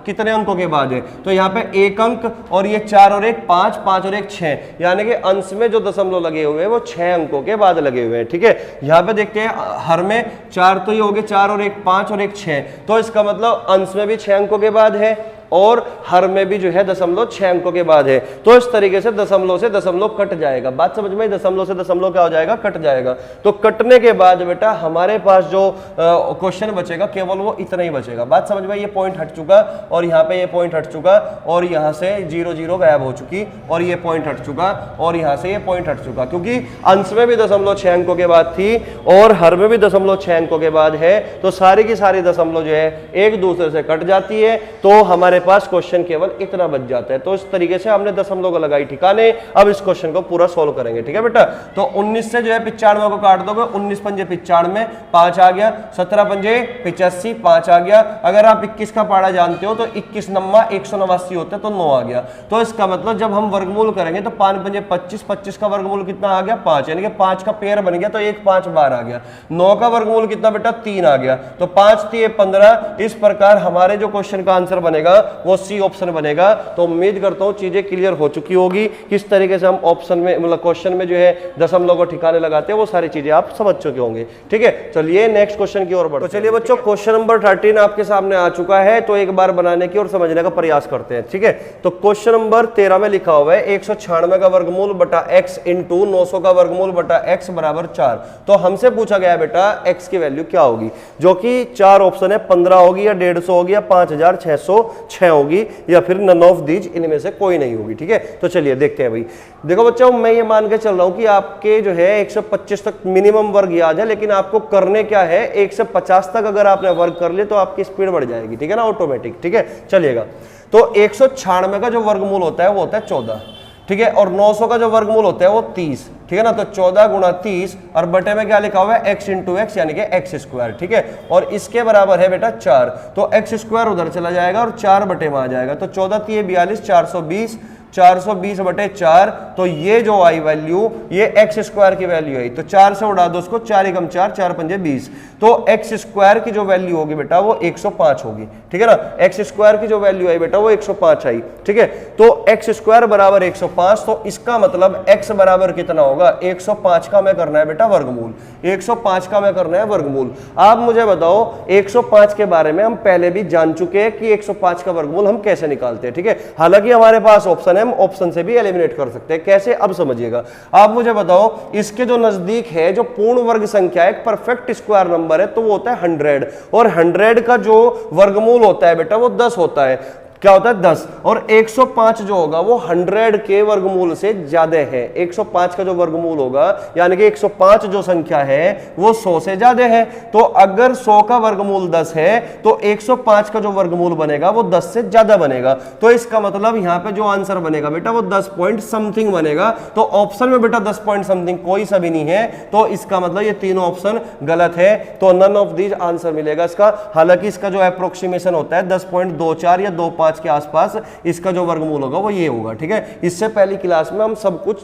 कितने अंकों के बाद है। तो यहां पे 1 अंक और ये 4 और 1 5, 5 और 1 6, यानी कि अंश में जो दशमलव लगे हुए हैं वो 6 अंकों के बाद लगे हुए हैं। ठीक है, यहां पे देखते हैं हर में 4 तो ये हो गए 4 और 1 5 और 1 6, तो इसका मतलब अंश में भी 6 अंकों के बाद है और हर में भी जो है 0.6 अंकों के बाद है। तो इस तरीके से दशमलव कट जाएगा। बात समझ में, दशमलव से दशमलव क्या हो जाएगा, कट जाएगा। तो कटने के बाद बेटा हमारे पास जो क्वेश्चन बचेगा केवल वो इतना ही बचेगा। बात समझ में, ये पॉइंट हट चुका और यहाँ पे ये पॉइंट हट चुका और यहाँ से 0 0 गायब हो चुकी और ये पॉइंट हट चुका और यहाँ से ये पॉइंट हट चुका, क्योंकि अंश में भी 0.6 अंकों के बाद थी और हर में भी 0.6 अंकों के बाद है। तो सारी की सारी दशमलव जो है एक दूसरे से कट जाती है, तो हमारे पास क्वेश्चन केवल इतना बच जाता है। तो इस तरीके से हमने दशमलव को लगाई ठिकाने। अब इस क्वेश्चन को पूरा सोल्व करेंगे, ठीक है बेटा। तो 19 से जो है 95 को काट दोगे, 19 पंजे 95, 5 आ गया, 17 पंजे 85, 5 आ गया। अगर आप 21 का पाड़ा जानते हो तो 21 नम्मा 189 होते तो 9 आ गया। तो इसका मतलब जब हम वर्गमूल करेंगे तो 5 पंजे 25, 25 का वर्गमूल कितना आ गया, 5, यानी कि 5 का पेयर बन गया तो 1 5 12 आ गया। 9 का वर्गमूल कितना बेटा, 3 आ गया। तो 5 3 15। इस प्रकार हमारे जो क्वेश्चन का आंसर बनेगा वो सी ऑप्शन बनेगा। तो उम्मीद करता हूं चीजें क्लियर हो चुकी होगी, किस तरीके से हम ऑप्शन में मतलब क्वेश्चन में जो है दशमलव को ठिकाने लगाते हैं, वो सारी चीजें आप समझ चुके होंगे। ठीक है, चलिए नेक्स्ट क्वेश्चन की ओर बढ़ते हैं। तो चलिए बच्चों, क्वेश्चन नंबर 13 आपके सामने आ चुका है, तो एक बार बनाने की और समझने का प्रयास करते हैं। ठीक है, तो क्वेश्चन नंबर 13 में लिखा हुआ है 196 का वर्गमूल बटा x इंटू 900 का वर्गमूल बटा x बराबर 4। तो हमसे पूछा गया बेटा x की वैल्यू क्या होगी, जो कि 4 ऑप्शन है, 15 होगी या 150 होगी या 5606 होगी या फिर नन ऑफ दीज, इनमें से कोई नहीं होगी। ठीक है, तो चलिए देखते हैं भाई। देखो बच्चों, मैं ये मान के चल रहा हूं कि आपके जो है 125 तक मिनिमम वर्ग याद है, लेकिन आपको करने क्या है, 1 से 50 तक अगर आपने वर्ग कर लिए तो आपकी स्पीड बढ़ जाएगी। ठीक है ना, ऑटोमेटिक। ठीक है, चलिएगा। तो 196 का जो वर्गमूल होता है वो होता है 14। ठीक है, और 900 का जो वर्गमूल होता है वो 30। ठीक है ना, तो 14 गुणा 30 और बटे में क्या लिखा हुआ है, x इंटू एक्स यानी कि x स्क्वायर। ठीक है, और इसके बराबर है बेटा 4, तो x स्क्वायर उधर चला जाएगा और 4 बटे में आ जाएगा। तो 14 3 42, 420, 420 बटे 4। तो ये जो आई वैल्यू, ये एक्स स्क्वायर की वैल्यू है। तो 4 से उड़ा दो उसको, 4 एकम 4, 4 पंजे 20। तो एक्स स्क्वायर की जो वैल्यू होगी बेटा वो 105 होगी। ठीक है ना, एक्स स्क्वायर की जो वैल्यू है बेटा वो 105 आई। ठीक है, तो एक्स स्क्वायर बराबर 105। तो इसका मतलब एक्स बराबर कितना होगा, 105 का हमें करना है बेटा वर्गमूल, 105 का हमें करना है वर्गमूल। आप मुझे बताओ, 105 के बारे में हम पहले भी जान चुके हैं कि 105 का वर्गमूल हम कैसे निकालते हैं। ठीक है, हालांकि हमारे पास ऑप्शन है, हम ऑप्शन से भी एलिमिनेट कर सकते हैं। कैसे, अब समझिएगा। आप मुझे बताओ, इसके जो नजदीक है जो पूर्ण वर्ग संख्या, एक परफेक्ट स्क्वायर नंबर है, तो वो होता है 100, और 100 का जो वर्गमूल होता है बेटा वो 10 होता है। क्या होता है, 10। और 105 जो होगा वो 100 के वर्गमूल से ज्यादा है। 105 का जो वर्गमूल होगा यानी कि 105 जो संख्या है वो 100 से ज्यादा है। तो अगर 100 का वर्गमूल 10 है तो 105 का जो वर्गमूल बनेगा वो 10 से ज्यादा बनेगा। तो इसका मतलब यहाँ पे जो आंसर बनेगा बेटा वो 10 पॉइंट समथिंग बनेगा। तो ऑप्शन में बेटा 10 पॉइंट समथिंग कोई सा भी नहीं है, तो इसका मतलब ये तीनों ऑप्शन गलत है। तो नन ऑफ दीज आंसर मिलेगा इसका। हालांकि इसका जो अप्रोक्सीमेशन होता है 10.24 या 25 के आसपास इसका जो वर्गमूल होगा वो ये होगा। ठीक है, इससे पहली क्लास में हम सब कुछ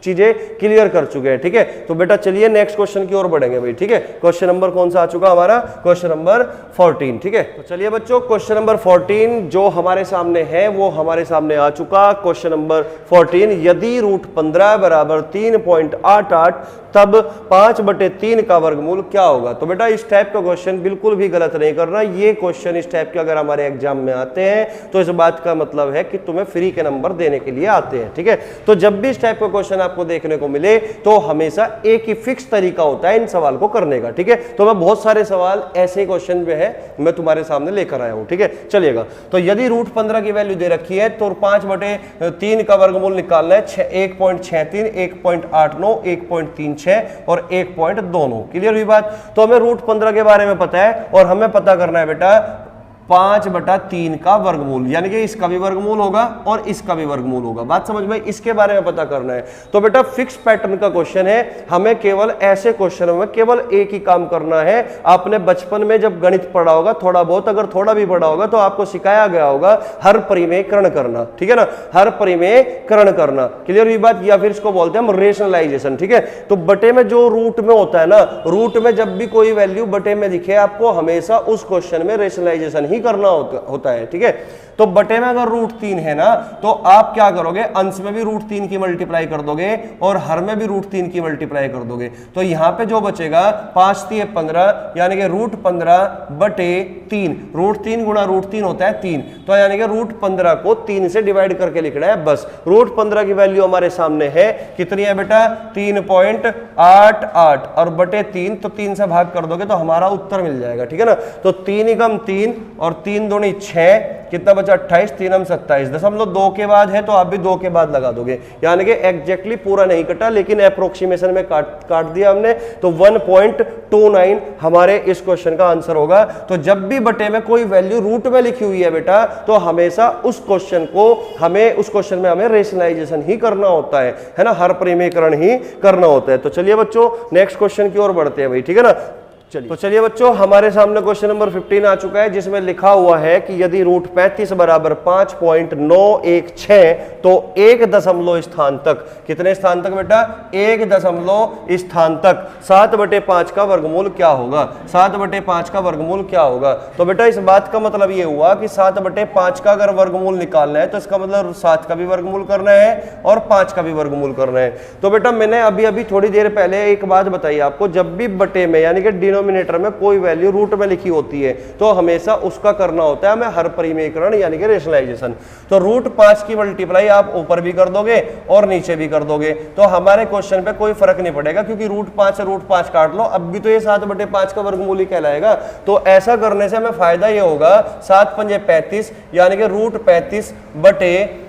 चीजें क्लियर कर चुके हैं। ठीक है, तो बेटा चलिए नेक्स्ट क्वेश्चन की ओर बढ़ेंगे भाई। ठीक है, क्वेश्चन नंबर कौन सा आ चुका हमारा, क्वेश्चन नंबर 14। ठीक है, तो चलिए बच्चों, क्वेश्चन नंबर 14 जो हमारे सामने है वो हमारे सामने आ चुका। क्वेश्चन नंबर 14, यदि √15 बराबर 3.88 तब 5/3 का वर्गमूल क्या होगा। तो बेटा इस टाइप का क्वेश्चन बिल्कुल भी गलत नहीं करना। ये क्वेश्चन इस टाइप के अगर हमारे एग्जाम में आते हैं तो इस बात का मतलब है कि तुम्हें फ्री के नंबर देने के लिए आते हैं। ठीक है, तो जब भी इस टाइप का क्वेश्चन आपको देखने को मिले तो हमेशा एक ही फिक्स तरीका होता है इन सवाल को करने का। ठीक है, तो मैं बहुत सारे सवाल ऐसे क्वेश्चन जो है मैं तुम्हारे सामने लेकर आया हूं। ठीक है, चलिएगा। तो यदि √15 की वैल्यू दे रखी है तो 5/3 का वर्गमूल निकालना है। 1.63, 1.89, 1.36 और 1.29। क्लियर हुई बात। तो हमें √15 के बारे में पता है और हमें पता करना है बेटा 5/3 का वर्गमूल, यानी कि इसका भी वर्गमूल होगा और इसका भी वर्गमूल होगा। बात समझ में, इसके बारे में पता करना है। तो बेटा फिक्स पैटर्न का क्वेश्चन है, हमें केवल ऐसे क्वेश्चनों में केवल एक ही काम करना है। आपने बचपन में जब गणित पढ़ा होगा थोड़ा बहुत, अगर थोड़ा भी पढ़ा होगा तो आपको सिखाया गया होगा हर परिमेयकरण करना। ठीक है ना, हर परिमेयकरण करना। क्लियर हुई बात। या फिर इसको बोलते हैं हम रेशनलाइजेशन। ठीक है, तो बटे में जो रूट में होता है ना, रूट में जब भी कोई वैल्यू बटे में दिखे आपको, हमेशा उस क्वेश्चन में रेशनलाइजेशन ही ही करना होता है, ठीक है। तो बटे में अगर √3 है ना, तो आप क्या करोगे, अंश में भी √3 की मल्टीप्लाई कर दोगे और हर में भी √3 की मल्टीप्लाई कर दोगे। तो यहां पे जो बचेगा 5 3 15, यानी कि √15 बटे 3, √3 गुणा √3 होता है 3, तो यानी कि √15 को 3 से डिवाइड करके लिखना है बस। √15 की वैल्यू हमारे सामने है, कितनी है बेटा, 3.88 और बटे 3, तो 3 से भाग कर दोगे तो हमारा उत्तर मिल जाएगा, ठीक है ना। तो 3 एकम 3 और 3 दूनी 6, कितना बचा 28, 3 हम 27, 0.2 के बाद है तो आप भी 2 के बाद लगा दोगे, यानी कि एग्जैक्टली पूरा नहीं कटा लेकिन अप्रोक्सीमेशन में काट दिया हमने, तो 1.29 हमारे इस क्वेश्चन का आंसर होगा। तो जब भी बटे में कोई वैल्यू रूट में लिखी हुई है बेटा, तो हमेशा उस क्वेश्चन में हमें रेशनलाइजेशन ही करना होता है ना, हर परिमेयकरण ही करना होता है। तो चलिए बच्चों नेक्स्ट क्वेश्चन की ओर बढ़ते हैं भाई, ठीक है ना। चलिए बच्चों, हमारे सामने क्वेश्चन नंबर 15 आ चुका है, जिसमें लिखा हुआ है कि यदि √35 बराबर 5.916, तो 1 दशमलव स्थान तक, कितने स्थान तक बेटा, 1 दशमलव स्थान तक 7/5 का वर्गमूल क्या होगा, 7/5 का वर्गमूल क्या होगा। तो बेटा इस बात का मतलब ये हुआ कि 7/5 का अगर वर्गमूल निकालना है तो इसका मतलब 7 का भी वर्गमूल करना है और 5 का भी वर्गमूल करना है। तो बेटा मैंने अभी थोड़ी देर पहले एक बात बताई आपको, जब भी बटे में यानी कि डिनोमिनेटर में कोई वैल्यू रूट में लिखी होती है तो हमेशा उसका करना होता है हमें हर परिमेयकरण यानी कि रेशनलाइजेशन। तो √5 की मल्टीप्लाई आप ऊपर भी कर दोगे और नीचे भी कर दोगे, तो हमारे क्वेश्चन पे कोई फर्क नहीं पड़ेगा, क्योंकि √5 से √5 काट लो, अब भी तो ये 7/5 का वर्गमूल ही कहलाएगा। तो ऐसा करने से हमें फायदा ये होगा, 7 पंजे 35, यानी कि √35 बटे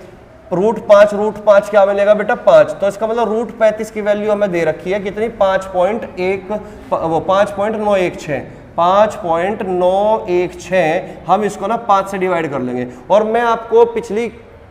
√5 क्या मिलेगा बेटा 5, तो इसका मतलब √35 की वैल्यू हमें दे रखी है कितनी, 5.916, हम इसको ना 5 से डिवाइड कर लेंगे। और मैं आपको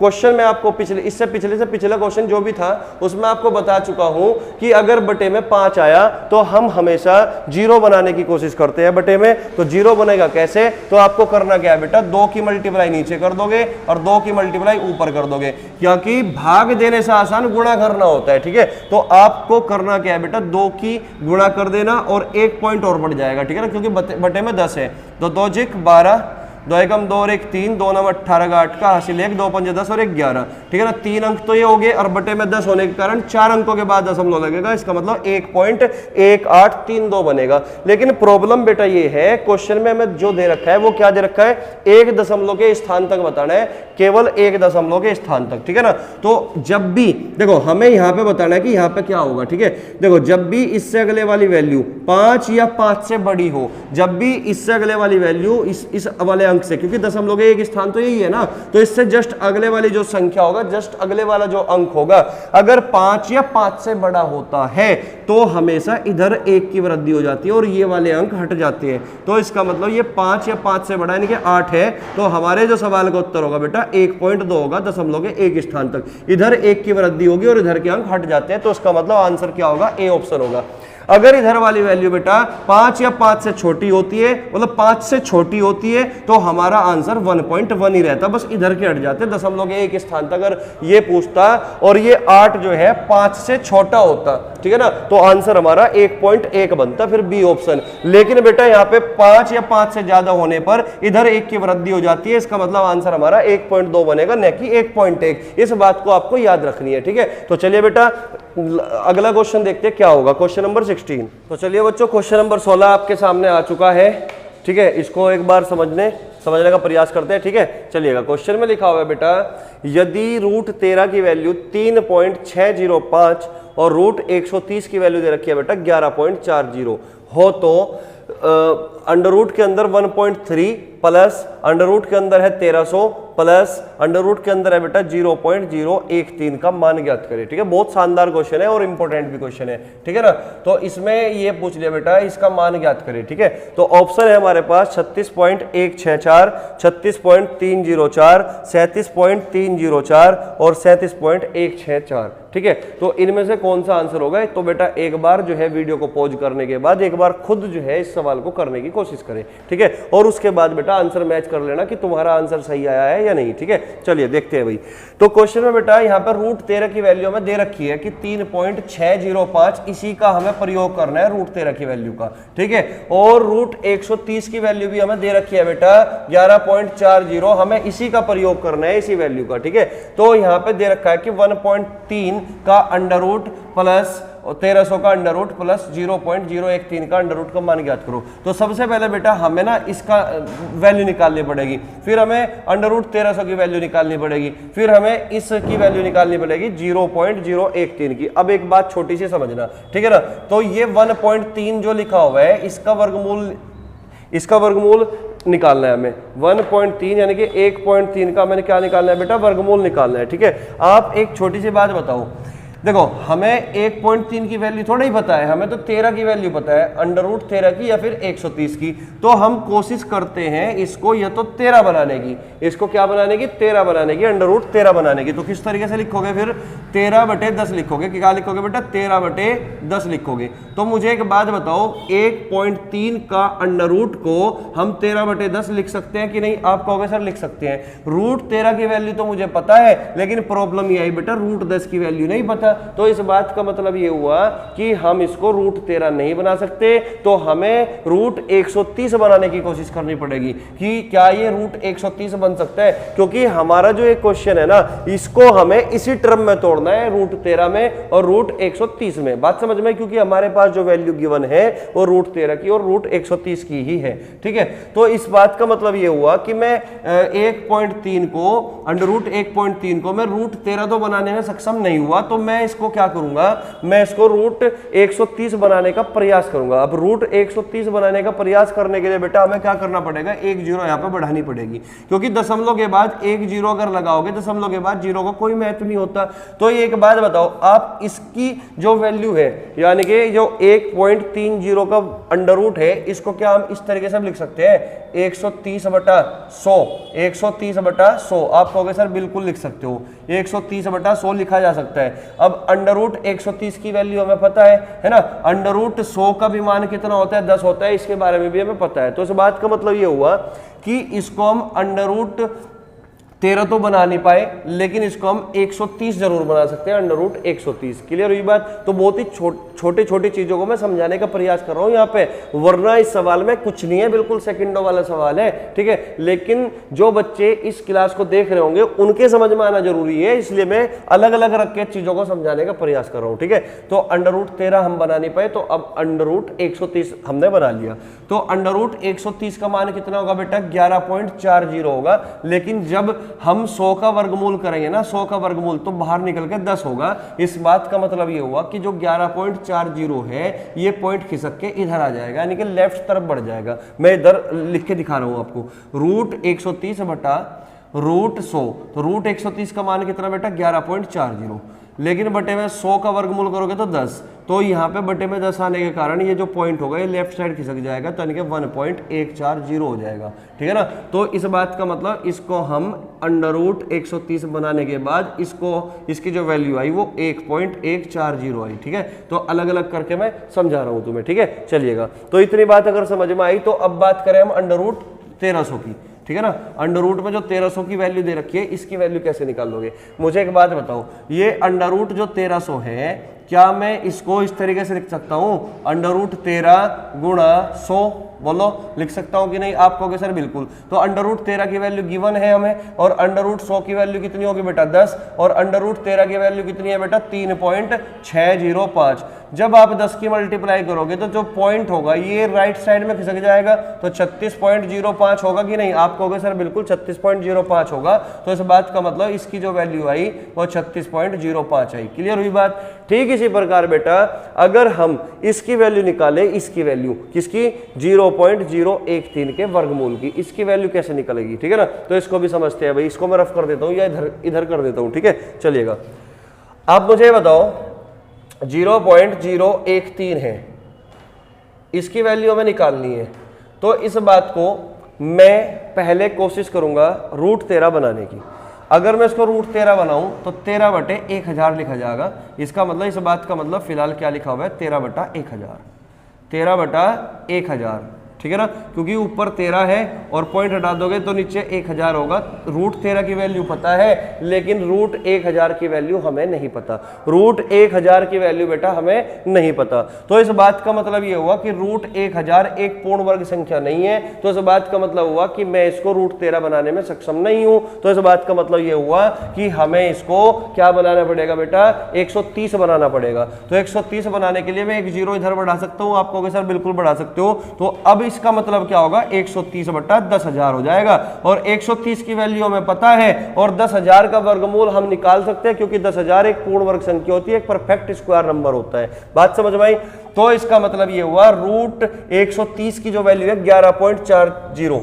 इससे पिछला क्वेश्चन जो भी था उसमें आपको बता चुका हूं कि अगर बटे में 5 आया तो हम हमेशा 0 बनाने की कोशिश करते हैं बटे में। तो 0 बनेगा कैसे, तो आपको करना क्या है बेटा, 2 की मल्टीप्लाई नीचे कर दोगे और 2 की मल्टीप्लाई ऊपर कर दोगे, क्योंकि भाग देने से आसान गुणा करना होता है, ठीक है। तो आपको करना क्या है बेटा, 2 की गुणा कर देना और 1 पॉइंट और बढ़ जाएगा, ठीक है ना, क्योंकि बटे में 10 है। तो 2 × 12, 2 एकम 2 और 1 3, 2 9 18 का 8 का हासिल 1, 2 पंजे 10 और 1 11, ठीक है ना। 3 अंक तो ये हो गए और बटे में 10 होने के कारण 4 अंकों के बाद दशमलव लगेगा, इसका मतलब 1.1832 बनेगा। लेकिन प्रॉब्लम बेटा ये है, क्वेश्चन में हमें जो दे रखा है वो क्या दे रखा है, 1 दशमलव के स्थान तक बताना है, केवल 1 दशमलव के स्थान तक, ठीक है ना। तो जब भी देखो हमें यहाँ पे बताना है कि यहाँ पे क्या होगा, ठीक है। देखो जब भी इससे अगले वाली वैल्यू 5 या 5 से बड़ी हो, जब भी इससे अगले वाली वैल्यू इस वाले अंक से, क्योंकि दशमलव के एक स्थान तो यही है ना, तो इससे जस्ट अगले वाली जो संख्या होगा, जस्ट अगले वाला जो अंक होगा, अगर 5 या 5 से बड़ा होता है तो हमेशा इधर 1 की वृद्धि हो जाती है और ये वाले अंक हट जाते हैं। तो इसका मतलब ये 5 या 5 से बड़ा यानी कि 8 है, तो हमारे जो सवाल का उत्तर होगा बेटा 1.2 होगा, दशमलव के एक स्थान तक इधर 1 की वृद्धि होगी और इधर के अंक हट जाते हैं। तो इसका मतलब आंसर क्या होगा, ए ऑप्शन होगा। अगर इधर वाली वैल्यू बेटा 5 या 5 से छोटी होती है, मतलब 5 से छोटी होती है, तो हमारा आंसर 1.1 ही रहता, बस इधर के हट जाते दशमलव के एक स्थान तक। अगर ये पूछता और ये 8 जो है 5 से छोटा होता, ठीक है ना, तो आंसर हमारा 1.1 बनता, फिर बी ऑप्शन। लेकिन बेटा यहाँ पे 5 या 5 से ज्यादा होने पर इधर 1 की वृद्धि हो जाती है, इसका मतलब आंसर हमारा 1.2 बनेगा, न कि 1.1। इस बात को आपको याद रखनी है, ठीक है। तो चलिए बेटा अगला क्वेश्चन देखते हैं क्या होगा, क्वेश्चन नंबर 16। तो चलिए बच्चों क्वेश्चन नंबर 16 आपके सामने आ चुका है, ठीक है। इसको एक बार समझने का प्रयास करते हैं, ठीक है। चलिएगा, क्वेश्चन में लिखा हुआ है बेटा, यदि √13 की वैल्यू 3.605 और √130 की वैल्यू दे रखी है बेटा 11.40 हो, तो अंडर रूट के अंदर 1.3 प्लस अंडर रूट के अंदर है 1300 प्लस अंडर रूट के अंदर है बेटा 0.013 का मान ज्ञात करें, ठीक है। बहुत शानदार क्वेश्चन है और इंपॉर्टेंट भी क्वेश्चन है, ठीक है ना। तो इसमें ये पूछ लिया बेटा इसका मान ज्ञात करें, ठीक है। तो ऑप्शन है हमारे पास 36.164, 36.304, 37.304 और 37.164, ठीक है। तो इनमें से कौन सा आंसर होगा, तो बेटा एक बार जो है वीडियो को पॉज करने के बाद एक बार खुद जो है इस सवाल को करने की कोशिश करें, ठीक है। और उसके बाद बेटा बेटा आंसर मैच कर लेना कि तुम्हारा आंसर सही आया है या नहीं। ठीक है, चलिए देखते हैं भाई। तो क्वेश्चन में बेटा यहाँ पर रूट 13 की वैल्यू हमें दे रखी है कि 3.605, इसी का हमें प्रयोग करना है रूट 13 की वैल्यू का। ठीक है, और रूट 130 की वैल्यू भी हमें दे रखी है बेटा 11.40, हमें इसी का प्रयोग करना है, इसी वैल्यू का। ठीक है, तो यहाँ पे दे रखा है कि 1.3 का अंडर रूट प्लस 1300 का अंडर रूट प्लस 0.013 का अंडर रूट का मान ज्ञात करो। तो सबसे पहले बेटा हमें ना इसका वैल्यू निकालनी पड़ेगी, फिर हमें अंडर रूट 1300 की वैल्यू निकालनी पड़ेगी, फिर हमें इसकी वैल्यू निकालनी पड़ेगी 0.013 की। अब एक बात छोटी सी समझना, ठीक है ना, तो ये 1.3 जो लिखा हुआ है इसका वर्गमूल निकालना है हमें। 1.3 यानी कि 1.3 का मैंने क्या निकालना है बेटा, वर्गमूल निकालना है। ठीक है, आप एक छोटी सी बात बताओ, देखो हमें 1.3 की वैल्यू थोड़ा ही पता है, हमें तो 13 की वैल्यू पता है, अंडर रूट 13 की या फिर 130 की। तो हम कोशिश करते हैं इसको या तो 13 बनाने की, इसको क्या बनाने की, 13 बनाने की, अंडर रूट 13 बनाने की। तो किस तरीके से लिखोगे फिर, 13/10 लिखोगे, क्या लिखोगे बेटा, 13/10 लिखोगे। तो मुझे एक बात बताओ, 1.3 का अंडर रूट को हम 13/10 लिख सकते हैं कि नहीं? आप कहोगे सर लिख सकते हैं। रूट 13 की वैल्यू तो मुझे पता है, लेकिन प्रॉब्लम ये आई बेटा रूट 10 की वैल्यू नहीं पता। तो इस बात का मतलब ये हुआ कि हम इसको रूट 13 नहीं बना सकते, तो हमें रूट 130 बनाने की कोशिश करनी पड़ेगी कि क्या ये रूट 130 बन सकता है, क्योंकि हमारा जो एक क्वेश्चन है ना, इसको हमें इसी टर्म में तोड़ना है, रूट 13 में और रूट 130 में। बात समझ में? क्योंकि हमारे पास जो वैल्यू गिवन है वो रूट 13 की और रूट 130 की ही है। ठीक है, तो इस बात का मतलब ये हुआ कि मैं 1.3 को, अंडर रूट 1.3 को मैं रूट 13 तो बनाने में सक्षम नहीं हुआ, तो मैं इसको क्या करूंगा, मैं इसको रूट 130 बनाने का प्रयास करूंगा। अब रूट 130 बनाने का प्रयास करने के लिए बेटा हमें क्या करना पड़ेगा, एक जीरो यहां पे बढ़ानी पड़ेगी, क्योंकि दशमलव के बाद एक जीरो अगर लगाओगे, दशमलव के बाद जीरो का कोई महत्व नहीं होता। तो एक बात बताओ, आप इसकी जो वैल्यू है, यानी कि जो 1.30 का अंडर रूट है, इसको क्या हम इस तरीके से लिख सकते हैं, 130/100, 130/100। आप कहोगे सर बिल्कुल लिख सकते हो, 130/100 लिखा जा सकता है। अब अंडर रूट 130 की वैल्यू हमें पता है ना, अंडर रूट 100 का भी मान कितना होता है, 10 होता है, इसके बारे में भी हमें पता है। तो इस बात का मतलब ये हुआ कि इसको हम अंडर रूट 13 तो बना नहीं पाए, लेकिन इसको हम 130 जरूर बना सकते हैं, अंडर रूट 130। क्लियर हुई बात? तो बहुत ही छोटी छोटी चीजों को मैं समझाने का प्रयास कर रहा हूं यहाँ पे, वरना इस सवाल में कुछ नहीं है, बिल्कुल सेकंडों वाला सवाल है। ठीक है, लेकिन जो बच्चे इस क्लास को देख रहे होंगे उनके समझ में आना जरूरी है, इसलिए मैं अलग अलग रख के चीजों को समझाने का प्रयास कर रहा हूं। ठीक है, तो अंडर रूट 13 हम बना नहीं पाए, तो अब अंडर रूट 130 हमने बना लिया। तो अंडर रूट 130 का मान कितना होगा बेटा, 11.40 होगा। लेकिन जब हम 100 का वर्गमूल करेंगे ना, 100 का वर्गमूल तो बाहर निकल के 10 होगा। इस बात का मतलब ये हुआ कि जो 11.40 है, ये पॉइंट खिसक के इधर आ जाएगा, यानी कि लेफ्ट तरफ बढ़ जाएगा। मैं इधर लिख के दिखा रहा हूं आपको, रूट 130 बटा रूट 100, तो रूट 130 का मान कितना बेटा, 11.40, लेकिन बटे में 100 का वर्गमूल करोगे तो 10, तो यहाँ पे बटे में 10 आने के कारण ये जो पॉइंट होगा ये लेफ्ट साइड खिसक जाएगा, तो यानी कि 1.140 हो जाएगा। ठीक है ना, तो इस बात का मतलब इसको हम अंडर रूट 130 बनाने के बाद इसकी जो वैल्यू आई वो 1.140 आई। ठीक है, तो अलग अलग करके मैं समझा रहा हूँ तुम्हें। ठीक है, चलिएगा, तो इतनी बात अगर समझ में आई, तो अब बात करें हम अंडर रूट 1300 की। ठीक है ना, अंडर रूट में जो 1300 की वैल्यू दे रखी है, इसकी वैल्यू कैसे निकालोगे? मुझे एक बात बताओ, ये अंडर रूट जो 1300 है, क्या मैं इसको इस तरीके से लिख सकता हूं, अंडर रूट 13 गुणा 100? बोलो, लिख सकता हूं कि नहीं? आप कहोगे सर बिल्कुल। तो अंडर रूट 13 की वैल्यू गिवन है हमें, और अंडर रूट 100 की वैल्यू कितनी होगी बेटा, 10, और अंडर रूट 13 की वैल्यू कितनी है बेटा, 3.605। जब आप 10 की मल्टीप्लाई करोगे तो जो पॉइंट होगा ये राइट साइड में खिसक जाएगा, तो 36.05 होगा कि नहीं? आप कहोगे सर बिल्कुल 36.05 होगा। तो इस बात का मतलब इसकी जो वैल्यू आई वो 36.05 आई। क्लियर हुई बात? ठीक इसी प्रकार बेटा अगर हम इसकी वैल्यू निकालें, इसकी वैल्यू किसकी, 0.013 के वर्गमूल की, इसकी वैल्यू कैसे निकलेगी? ठीक है ना, तो इसको भी समझते हैं भाई। इसको मैं रफ कर देता हूं या इधर कर देता हूं। ठीक है, चलिएगा, आप मुझे बताओ 0.013 है, इसकी वैल्यू हमें निकालनी है। तो इस बात को मैं पहले कोशिश करूंगा रूट 13 बनाने की। अगर मैं इसको रूट 13 बनाऊं तो 13/1000 लिखा जाएगा। इसका मतलब, इस बात का मतलब फिलहाल क्या लिखा हुआ है, 13/1000, 13/1000। ठीक है ना, क्योंकि ऊपर 13 है और पॉइंट हटा दोगे तो नीचे 1000 होगा। √13 की वैल्यू पता है, लेकिन √1000 की वैल्यू हमें नहीं पता। √1000 की वैल्यू बेटा हमें नहीं पता। तो इस बात का मतलब ये हुआ कि √1000 एक पूर्ण वर्ग संख्या नहीं है। तो इस बात का मतलब हुआ कि मैं इसको √13 बनाने में सक्षम नहीं हूं। तो इस बात का मतलब ये हुआ कि हमें इसको क्या बनाना पड़ेगा बेटा, 130 बनाना पड़ेगा। तो 130 बनाने के लिए मैं एक 0 इधर बढ़ा सकता हूं, आपको सर बिल्कुल बढ़ा सकते हो। तो अब इसका मतलब क्या होगा, 130 बटा 10,000 हो जाएगा। और 130 की वैल्यू हमें पता है और 10,000 का वर्गमूल हम निकाल सकते हैं, क्योंकि 10,000 एक पूर्ण वर्ग संख्या होती है, एक परफेक्ट स्क्वायर नंबर होता है। बात समझ में आई? तो इसका मतलब ये हुआ √130 की जो वैल्यू है 11.40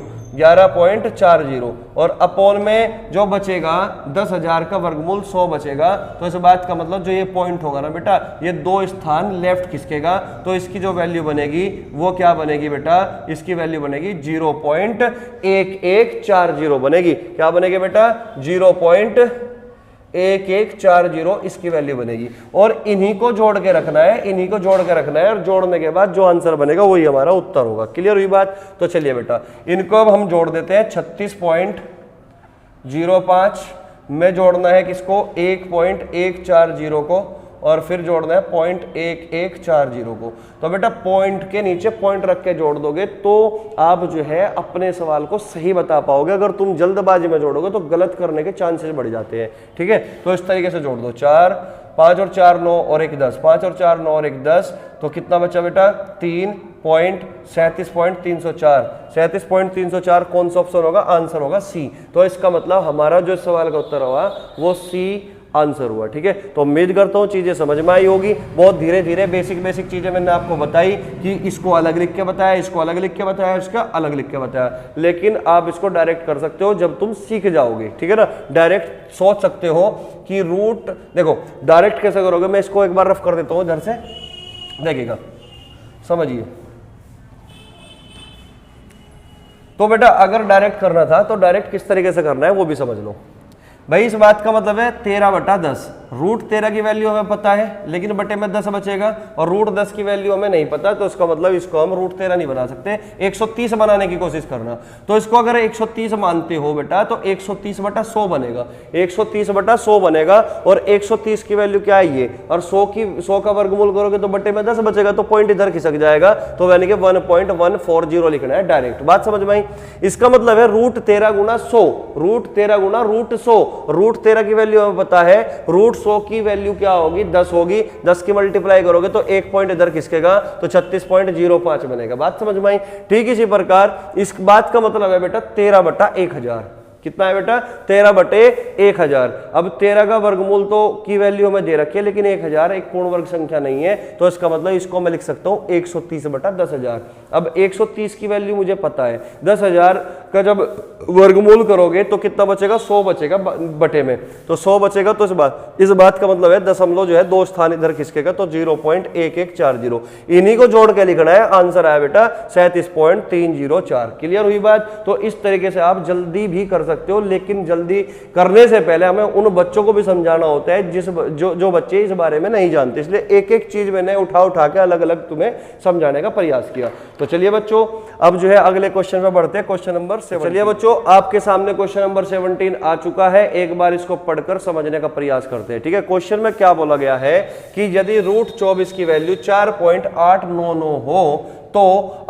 और अपॉन में जो बचेगा 10,000 का वर्गमूल 100 बचेगा। तो इस बात का मतलब जो ये पॉइंट होगा ना बेटा, ये 2 स्थान लेफ्ट खिसकेगा। तो इसकी जो वैल्यू बनेगी वो क्या बनेगी बेटा, इसकी वैल्यू बनेगी 0.1140 बनेगी। क्या बनेगी बेटा, 0.1140 इसकी वैल्यू बनेगी। और इन्हीं को जोड़ के रखना है, इन्हीं को जोड़ के रखना है, और जोड़ने के बाद जो आंसर बनेगा वही हमारा उत्तर होगा। क्लियर हुई बात? तो चलिए बेटा इनको अब हम जोड़ देते हैं। 36.05 में जोड़ना है किसको, 1.140 को, और फिर जोड़ना है 0.1140 को। तो बेटा पॉइंट के नीचे पॉइंट रख के जोड़ दोगे तो आप जो है अपने सवाल को सही बता पाओगे। अगर तुम जल्दबाजी में जोड़ोगे तो गलत करने के चांसेस बढ़ जाते हैं। ठीक है, तो इस तरीके से जोड़ दो। 4, 5 और 4 9 और 1 10, 5 और 4 9 और 1 10, तो कितना बचा बेटा, 3.37.304। 37.304 कौन सा ऑप्शन होगा, आंसर होगा सी। तो इसका मतलब हमारा जो सवाल का उत्तर हुआ वो सी आंसर हुआ। ठीक है, तो उम्मीद करता हूँ चीजें समझ में आई होगी। बहुत धीरे धीरे बेसिक चीजें मैंने आपको बताई कि इसको अलग लिख के बताया, इसको अलग लिख के बताया, इसका अलग लिख के बताया, लेकिन आप इसको डायरेक्ट कर सकते हो जब तुम सीख जाओगे। ठीक है ना, डायरेक्ट सोच सकते हो कि रूट, देखो डायरेक्ट कैसे करोगे, मैं इसको एक बार रफ कर देता हूँ इधर से, देखिएगा समझिए। तो बेटा अगर डायरेक्ट करना था तो डायरेक्ट किस तरीके से करना है वो भी समझ लो भाई। इस बात का मतलब है 13 बटा 10, √13 की वैल्यू हमें पता है लेकिन बटे में 10 बचेगा, और √10 की वैल्यू हमें नहीं पता। तो इसका मतलब इसको हम √13 नहीं बना सकते, 130 बनाने की कोशिश करना। तो इसको अगर 130 मानते हो बेटा तो 130 बटा 100 बनेगा, 130 बटा 100 बनेगा। और 130 की वैल्यू क्या है ये, और 100 का वर्गमूल करोगे तो बटे में 10 बचेगा, तो पॉइंट इधर खिसक जाएगा। तो यानी कि 1.140 लिखना है डायरेक्ट। बात समझ में आई? इसका मतलब है √13 गुना 100, √13 गुना √100। √13 की वैल्यू हमें पता है, √100 की वैल्यू क्या होगी, 10 होगी। 10 की मल्टीप्लाई करोगे तो एक पॉइंट इधर खिसकेगा, तो 36.05 बनेगा। बात समझ में आई? ठीक इसी प्रकार इस बात का मतलब है बेटा 13 बटा 1000। कितना है बेटा, 13 बटे 1000। अब 13 का वर्गमूल तो की वैल्यू हमें दे रखी है, लेकिन 1000 एक पूर्ण वर्ग संख्या नहीं है। तो इसका मतलब इसको मैं लिख सकता हूं 130 बटा 10,000। अब 130 की वैल्यू मुझे पता है, 10,000 का जब वर्गमूल करोगे तो कितना बचेगा, 100 बचेगा बटे में, तो 100 बचेगा। तो इस बात का मतलब है दशमलव जो है 2 स्थान इधर खिसकेगा, तो 0.1140। इन्हीं को जोड़ के लिखना है। आंसर आया बेटा 37.304। क्लियर हुई बात? तो इस तरीके से आप जल्दी भी कर सकते हो, लेकिन जल्दी करने से पहले हमें उन बच्चों को भी समझाना होता है जो बच्चे इस बारे में नहीं जानते। इसलिए एक एक चीज मैंने उठा के अलग अलग तुम्हें समझाने का प्रयास किया। तो चलिए बच्चों अब जो है अगले क्वेश्चन पे बढ़ते हैं, क्वेश्चन नंबर 17। चलिए बच्चों आपके सामने क्वेश्चन नंबर 17 आ चुका है। एक बार इसको पढ़कर समझने का प्रयास करते हैं। ठीक है, क्वेश्चन में क्या बोला गया है कि यदि √24 की वैल्यू 4.899 हो तो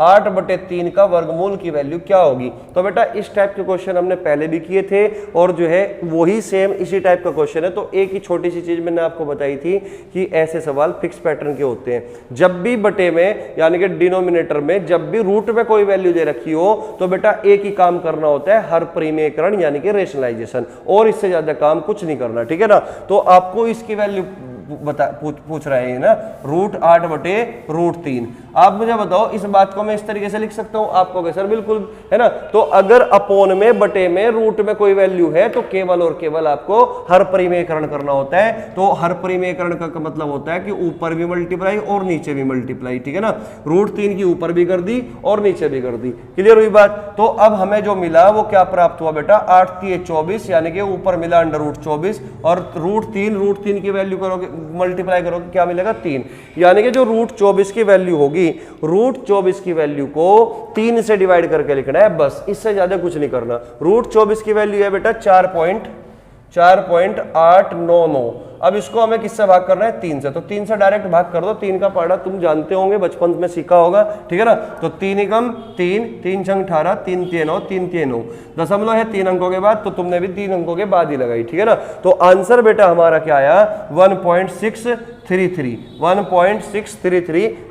8/3 का वर्गमूल की वैल्यू क्या होगी। तो बेटा इस टाइप के क्वेश्चन हमने पहले भी किए थे और जो है वही सेम इसी टाइप का क्वेश्चन है। तो एक ही छोटी सी चीज मैंने आपको बताई थी कि ऐसे सवाल फिक्स पैटर्न के होते हैं। जब भी बटे में यानी कि डिनोमिनेटर में जब भी रूट में कोई वैल्यू दे रखी हो तो बेटा एक ही काम करना होता है, हर परिमेयकरण यानी कि रेशनलाइजेशन, और इससे ज्यादा काम कुछ नहीं करना। ठीक है ना, तो आपको इसकी वैल्यू पूछ रहे हैं ना, √8/√3। आप मुझे बताओ इस बात को मैं इस तरीके से लिख सकता हूं, आपको क्या सर बिल्कुल है ना। तो अगर अपॉन में बटे में रूट में कोई वैल्यू है तो केवल और केवल आपको हर परिमेयकरण करना होता है। तो हर परिमेयकरण का मतलब होता है कि ऊपर भी मल्टीप्लाई और नीचे भी मल्टीप्लाई। ठीक है ना, √3 की ऊपर भी कर दी और नीचे भी कर दी। क्लियर हुई बात? तो अब हमें जो मिला वो क्या प्राप्त हुआ बेटा, 8 × 3 = 24, यानी कि ऊपर मिला √24 और √3 की वैल्यू करोगे मल्टीप्लाई करोगे क्या मिलेगा 3, यानी कि जो रूट 24 की वैल्यू होगी, रूट 24 की वैल्यू को 3 से डिवाइड करके लिखना है बस, इससे ज्यादा कुछ नहीं करना। रूट 24 की वैल्यू है बेटा 4.899। अब इसको हमें किससे भाग करना है 3 से, तो 3 से डायरेक्ट भाग कर दो। 3 का पढ़ा तुम जानते होंगे, बचपन में सीखा होगा, ठीक है ना। तो 3 एकम 3, 3 छंग 18, 3 3 9, 3 3 9, दशमलव है 3 अंकों के बाद, तो तुमने भी 3 अंकों के बाद ही लगाई, ठीक है ना। तो आंसर बेटा हमारा क्या आया 1.633,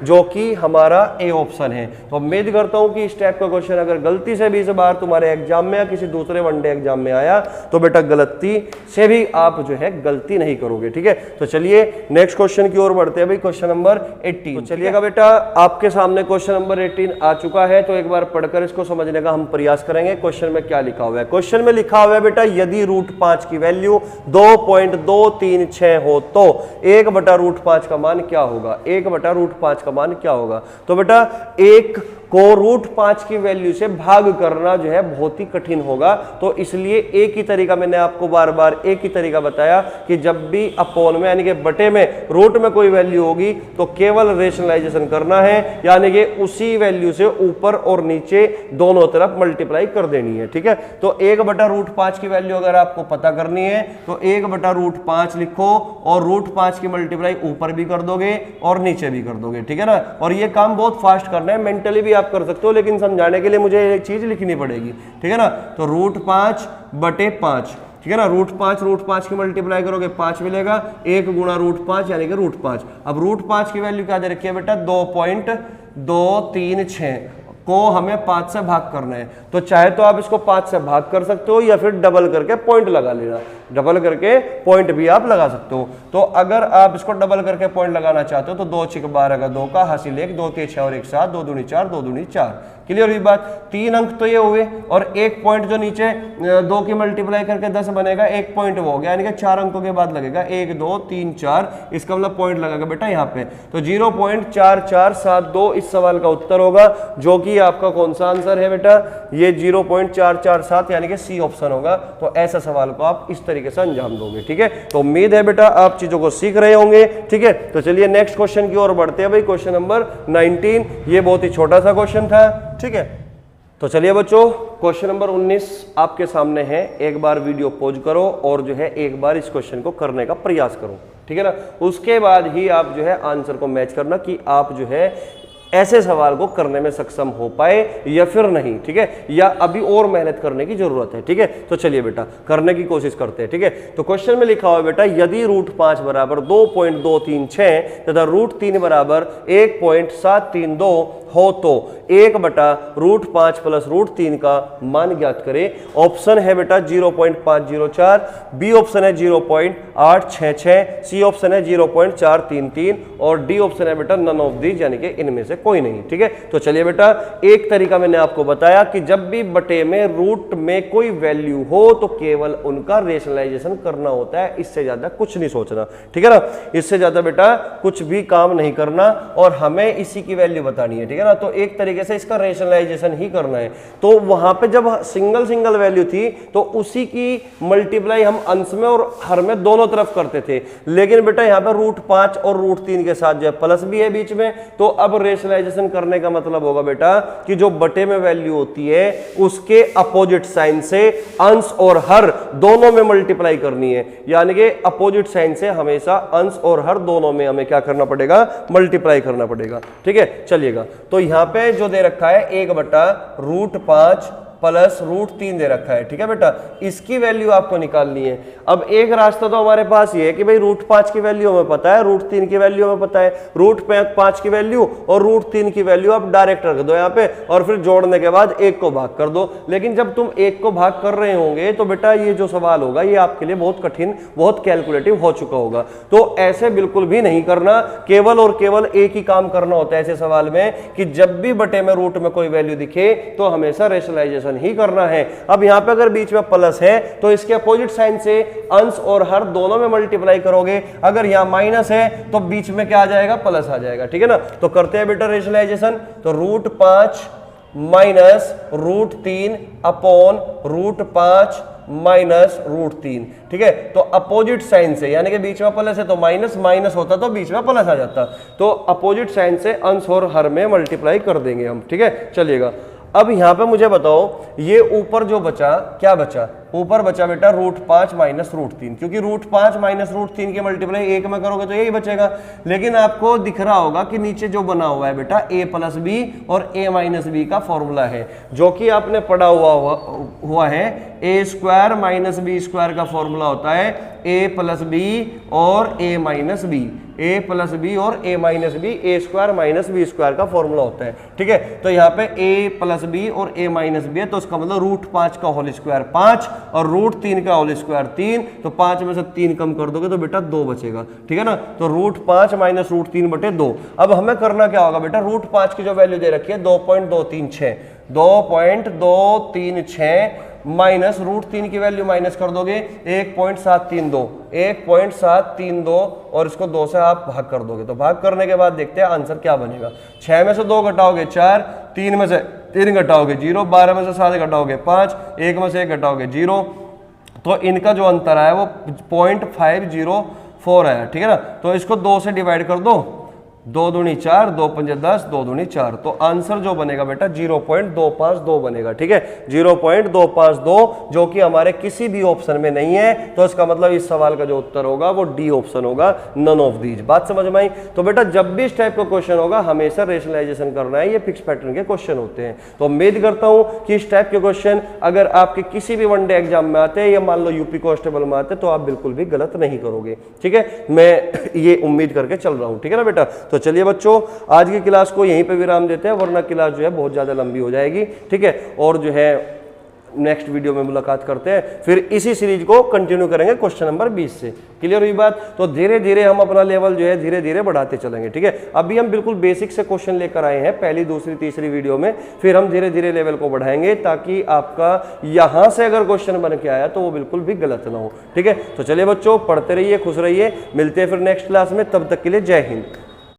जो कि हमारा ए ऑप्शन है। तो उम्मीद करता हूं कि इस टाइप का क्वेश्चन अगर गलती से भी इस बार तुम्हारे एग्जाम में या किसी दूसरे वनडे एग्जाम में आया तो बेटा गलती से भी आप जो है गलती नहीं करोगे, ठीक है। तो चलिए नेक्स्ट क्वेश्चन की ओर बढ़ते हैं भाई, क्वेश्चन नंबर 18। तो चलिएगा बेटा, आपके सामने क्वेश्चन नंबर 18 आ चुका है, तो एक बार पढ़कर इसको समझने का हम प्रयास करेंगे। क्वेश्चन में क्या लिखा हुआ है? क्वेश्चन में लिखा हुआ है बेटा, यदि रूट 5 की वैल्यू 2.236 हो तो 1/√5 का मान क्या होगा? 1/√5 का मान क्या होगा? तो बेटा 1 को √5 की वैल्यू से भाग करना जो है बहुत ही कठिन होगा, तो इसलिए एक ही तरीका मैंने आपको बार बार एक ही तरीका बताया कि जब भी अपोन में यानी कि बटे में रूट में कोई वैल्यू होगी तो केवल रेशनलाइजेशन करना है, यानी कि उसी वैल्यू से ऊपर और नीचे दोनों तरफ मल्टीप्लाई कर देनी है, ठीक है। तो 1/√5 की वैल्यू अगर आपको पता करनी है तो 1/√5 लिखो और √5 की मल्टीप्लाई ऊपर भी कर दोगे और नीचे भी कर दोगे, ठीक है ना। और ये काम बहुत फास्ट करना है, मेंटली भी आप कर सकते हो, लेकिन समझाने के लिए मुझे एक चीज लिखनी पड़ेगी, ठीक है ना। तो √5/5, ठीक है ना। √5 की मल्टीप्लाई करोगे 5 मिलेगा, 1 गुणा √5 यानी कि √5। अब √5 की वैल्यू क्या दे रखी है बेटा 2.236 को हमें 5 से भाग करना है, तो चाहे तो आप इसको 5 से भाग कर सकते हो या फिर डबल करके पॉइंट लगा लेना, डबल करके पॉइंट भी आप लगा सकते हो। तो अगर आप इसको डबल करके पॉइंट लगाना चाहते हो तो 2 6 12 का 2 का हासिल 1, 2 3 6 और 1 7, 2 दूनी 4, 2 दूनी 4। क्लियर हुई बात? 3 अंक तो ये हुए और एक पॉइंट जो नीचे 2 की मल्टीप्लाई करके 10 बनेगा, एक पॉइंट वो हो गया, यानी कि 4 अंकों के बाद लगेगा 1 2 3 4, इसका मतलब पॉइंट लगेगा बेटा यहाँ पे। तो 0.4472 इस सवाल का उत्तर होगा, जो कि आपका कौन सा आंसर है बेटा? ये 0.447 यानी कि सी ऑप्शन होगा। तो ऐसा सवाल को आप इस तरीके से अंजाम दोगे, ठीक है। तो उम्मीद है बेटा आप चीजों को सीख रहे होंगे, ठीक है। तो चलिए नेक्स्ट क्वेश्चन की ओर बढ़ते हैं भाई, क्वेश्चन नंबर 19। ये बहुत ही छोटा सा क्वेश्चन था, ठीक है। तो चलिए बच्चों, क्वेश्चन नंबर 19 आपके सामने है। एक बार वीडियो पॉज करो और जो है एक बार इस क्वेश्चन को करने का प्रयास करो, ठीक है ना। उसके बाद ही आप जो है आंसर को मैच करना कि आप जो है ऐसे सवाल को करने में सक्षम हो पाए या फिर नहीं, ठीक है, या अभी और मेहनत करने की जरूरत है, ठीक है। तो चलिए बेटा करने की कोशिश करते हैं, ठीक है। तो क्वेश्चन में लिखा हुआ है बेटा, यदि √5 बराबर 2.236 तथा √3 बराबर 1.732 हो तो 1/√5 प्लस √3 का मान ज्ञात करें। ऑप्शन है बेटा 0.504, बी ऑप्शन है 0.866, सी ऑप्शन है 0.433 और डी ऑप्शन है बेटा नन ऑफ दीज, यानी कि इनमें से कोई नहीं, ठीक है। तो चलिए बेटा, एक तरीका मैंने आपको बताया कि जब भी बटे में रूट में कोई वैल्यू हो तो केवल उनका रेशनलाइजेशन करना होता है, इससे ज्यादा कुछ नहीं सोचना, ठीक है ना। इससे ज्यादा बेटा कुछ भी काम नहीं करना और हमें इसी की वैल्यू बतानी है, ठीक है ना। तो एक तरीके से इसका रेशनलाइजेशन ही करना है। तो वहां पे जब सिंगल वैल्यू थी तो उसी की मल्टीप्लाई हम अंश में और हर में दोनों तरफ करते थे, लेकिन बेटा यहाँ पे √5 और √3 के साथ जो है प्लस भी है बीच में, तो अब रेशनलाइजेशन करने का मतलब होगा बेटा कि जो बटे में वैल्यू होती है उसके अपोजिट साइन से अंश और हर दोनों में मल्टीप्लाई करनी है, यानी कि अपोजिट साइन से हमेशा अंश और हर दोनों में हमें क्या करना पड़ेगा? मल्टीप्लाई करना पड़ेगा, ठीक है। चलिएगा, तो यहां पे जो दे रखा है 1/√5 प्लस √3 दे रखा है, ठीक है बेटा। इसकी वैल्यू आपको निकालनी है। अब एक रास्ता तो हमारे पास ये है कि भाई √5 की वैल्यू हमें पता है, √3 की वैल्यू हमें पता है, √5 की वैल्यू और √3 की वैल्यू आप डायरेक्ट रख दो यहाँ पे और फिर जोड़ने के बाद 1 को भाग कर दो। लेकिन जब तुम 1 को भाग कर रहे होंगे तो बेटा ये जो सवाल होगा ये आपके लिए बहुत कठिन, बहुत कैलकुलेटिव हो चुका होगा। तो ऐसे बिल्कुल भी नहीं करना, केवल और केवल एक ही काम करना होता है ऐसे सवाल में कि जब भी बटे में रूट में कोई वैल्यू दिखे तो हमेशा रेशनलाइजेशन ही करना है। अब यहां पे अगर बीच में प्लस है तो इसके अपोजिट साइन से अंश और हर दोनों में मल्टीप्लाई करोगे। अगर यहां माइनस है तो बीच में क्या आ जाएगा? प्लस आ जाएगा, ठीक है ना। तो करते हैं बेटा रेशनलाइजेशन। तो √5 माइनस √3 अपॉन √5 माइनस √3। ठीक है, तो अपोजिट साइन से, यानी कि बीच में प्लस है तो माइनस, माइनस होता तो बीच में प्लस आ जाता, तो अपोजिट साइन से अंश और हर में मल्टीप्लाई कर देंगे हम। ठीक है, चलिएगा। अब यहां पे मुझे बताओ, ये ऊपर जो बचा, क्या बचा? ऊपर बचा बेटा √5 माइनस √3, क्योंकि √5 माइनस √3 के मल्टीप्लाई 1 में करोगे तो यही बचेगा। लेकिन आपको दिख रहा होगा कि नीचे जो बना हुआ है बेटा a प्लस बी और a माइनस बी का फॉर्मूला है, जो कि आपने पढ़ा हुआ है। a square minus B square का फॉर्मूला होता है a प्लस बी और a minus B, a plus B और a minus B, a square minus B square का फॉर्मूला होता है। ठीक है, तो यहाँ पे a प्लस बी और a माइनस बी है, तो उसका मतलब √5 का होल स्क्वायर 5 और √3 का होल स्क्वायर 3, तो 5 में से 3 कम कर दोगे तो बेटा 2 बचेगा। ठीक है ना, तो √5 माइनस √3 बटे 2। अब हमें करना क्या होगा बेटा, √5 की जो वैल्यू दे रखी है 2.236, 2.236 माइनस √3 की वैल्यू माइनस कर दोगे 1.732 और इसको 2 से आप भाग कर दोगे। तो भाग करने के बाद देखते हैं आंसर क्या बनेगा। 6 में से 2 घटाओगे 4, 3 में से 3 घटाओगे 0, 12 में से 7 घटाओगे 5, 1 में से 1 घटाओगे 0, तो इनका जो अंतर आया वो 0.504 आया। ठीक है ना, तो इसको 2 से डिवाइड कर दो, 2 दूनी 4, 2 पंजे 10, 2 दूनी 4, तो आंसर जो बनेगा बेटा 0.252 बनेगा। ठीक है, 0.252, जो कि हमारे किसी भी ऑप्शन में नहीं है, तो इसका मतलब इस सवाल का जो उत्तर होगा वो डी ऑप्शन होगा, नन ऑफ दीज। बात समझ में आई? तो बेटा जब भी इस टाइप का क्वेश्चन होगा हमेशा रेशनलाइजेशन करना है, ये फिक्स पैटर्न के क्वेश्चन होते हैं। तो उम्मीद करता हूं कि इस टाइप के क्वेश्चन अगर आपके किसी भी वनडे एग्जाम में आते हैं या मान लो यूपी कांस्टेबल में आते, तो आप बिल्कुल भी गलत नहीं करोगे। ठीक है, मैं ये उम्मीद करके चल रहा हूं। ठीक है ना बेटा, तो चलिए बच्चों आज की क्लास को यहीं पे विराम देते हैं, वरना क्लास जो है बहुत ज्यादा लंबी हो जाएगी। ठीक है, और जो है नेक्स्ट वीडियो में मुलाकात करते हैं, फिर इसी सीरीज को कंटिन्यू करेंगे क्वेश्चन नंबर 20 से। क्लियर हुई बात? तो धीरे धीरे हम अपना लेवल जो है धीरे धीरे बढ़ाते चलेंगे। ठीक है, अभी हम बिल्कुल बेसिक से क्वेश्चन लेकर आए हैं पहली, दूसरी, तीसरी वीडियो में, फिर हम धीरे धीरे लेवल को बढ़ाएंगे ताकि आपका यहां से अगर क्वेश्चन बन के आया तो वो बिल्कुल भी गलत ना हो। ठीक है, तो चलिए बच्चों, पढ़ते रहिए, खुश रहिए, मिलते हैं फिर नेक्स्ट क्लास में, तब तक के लिए जय हिंद।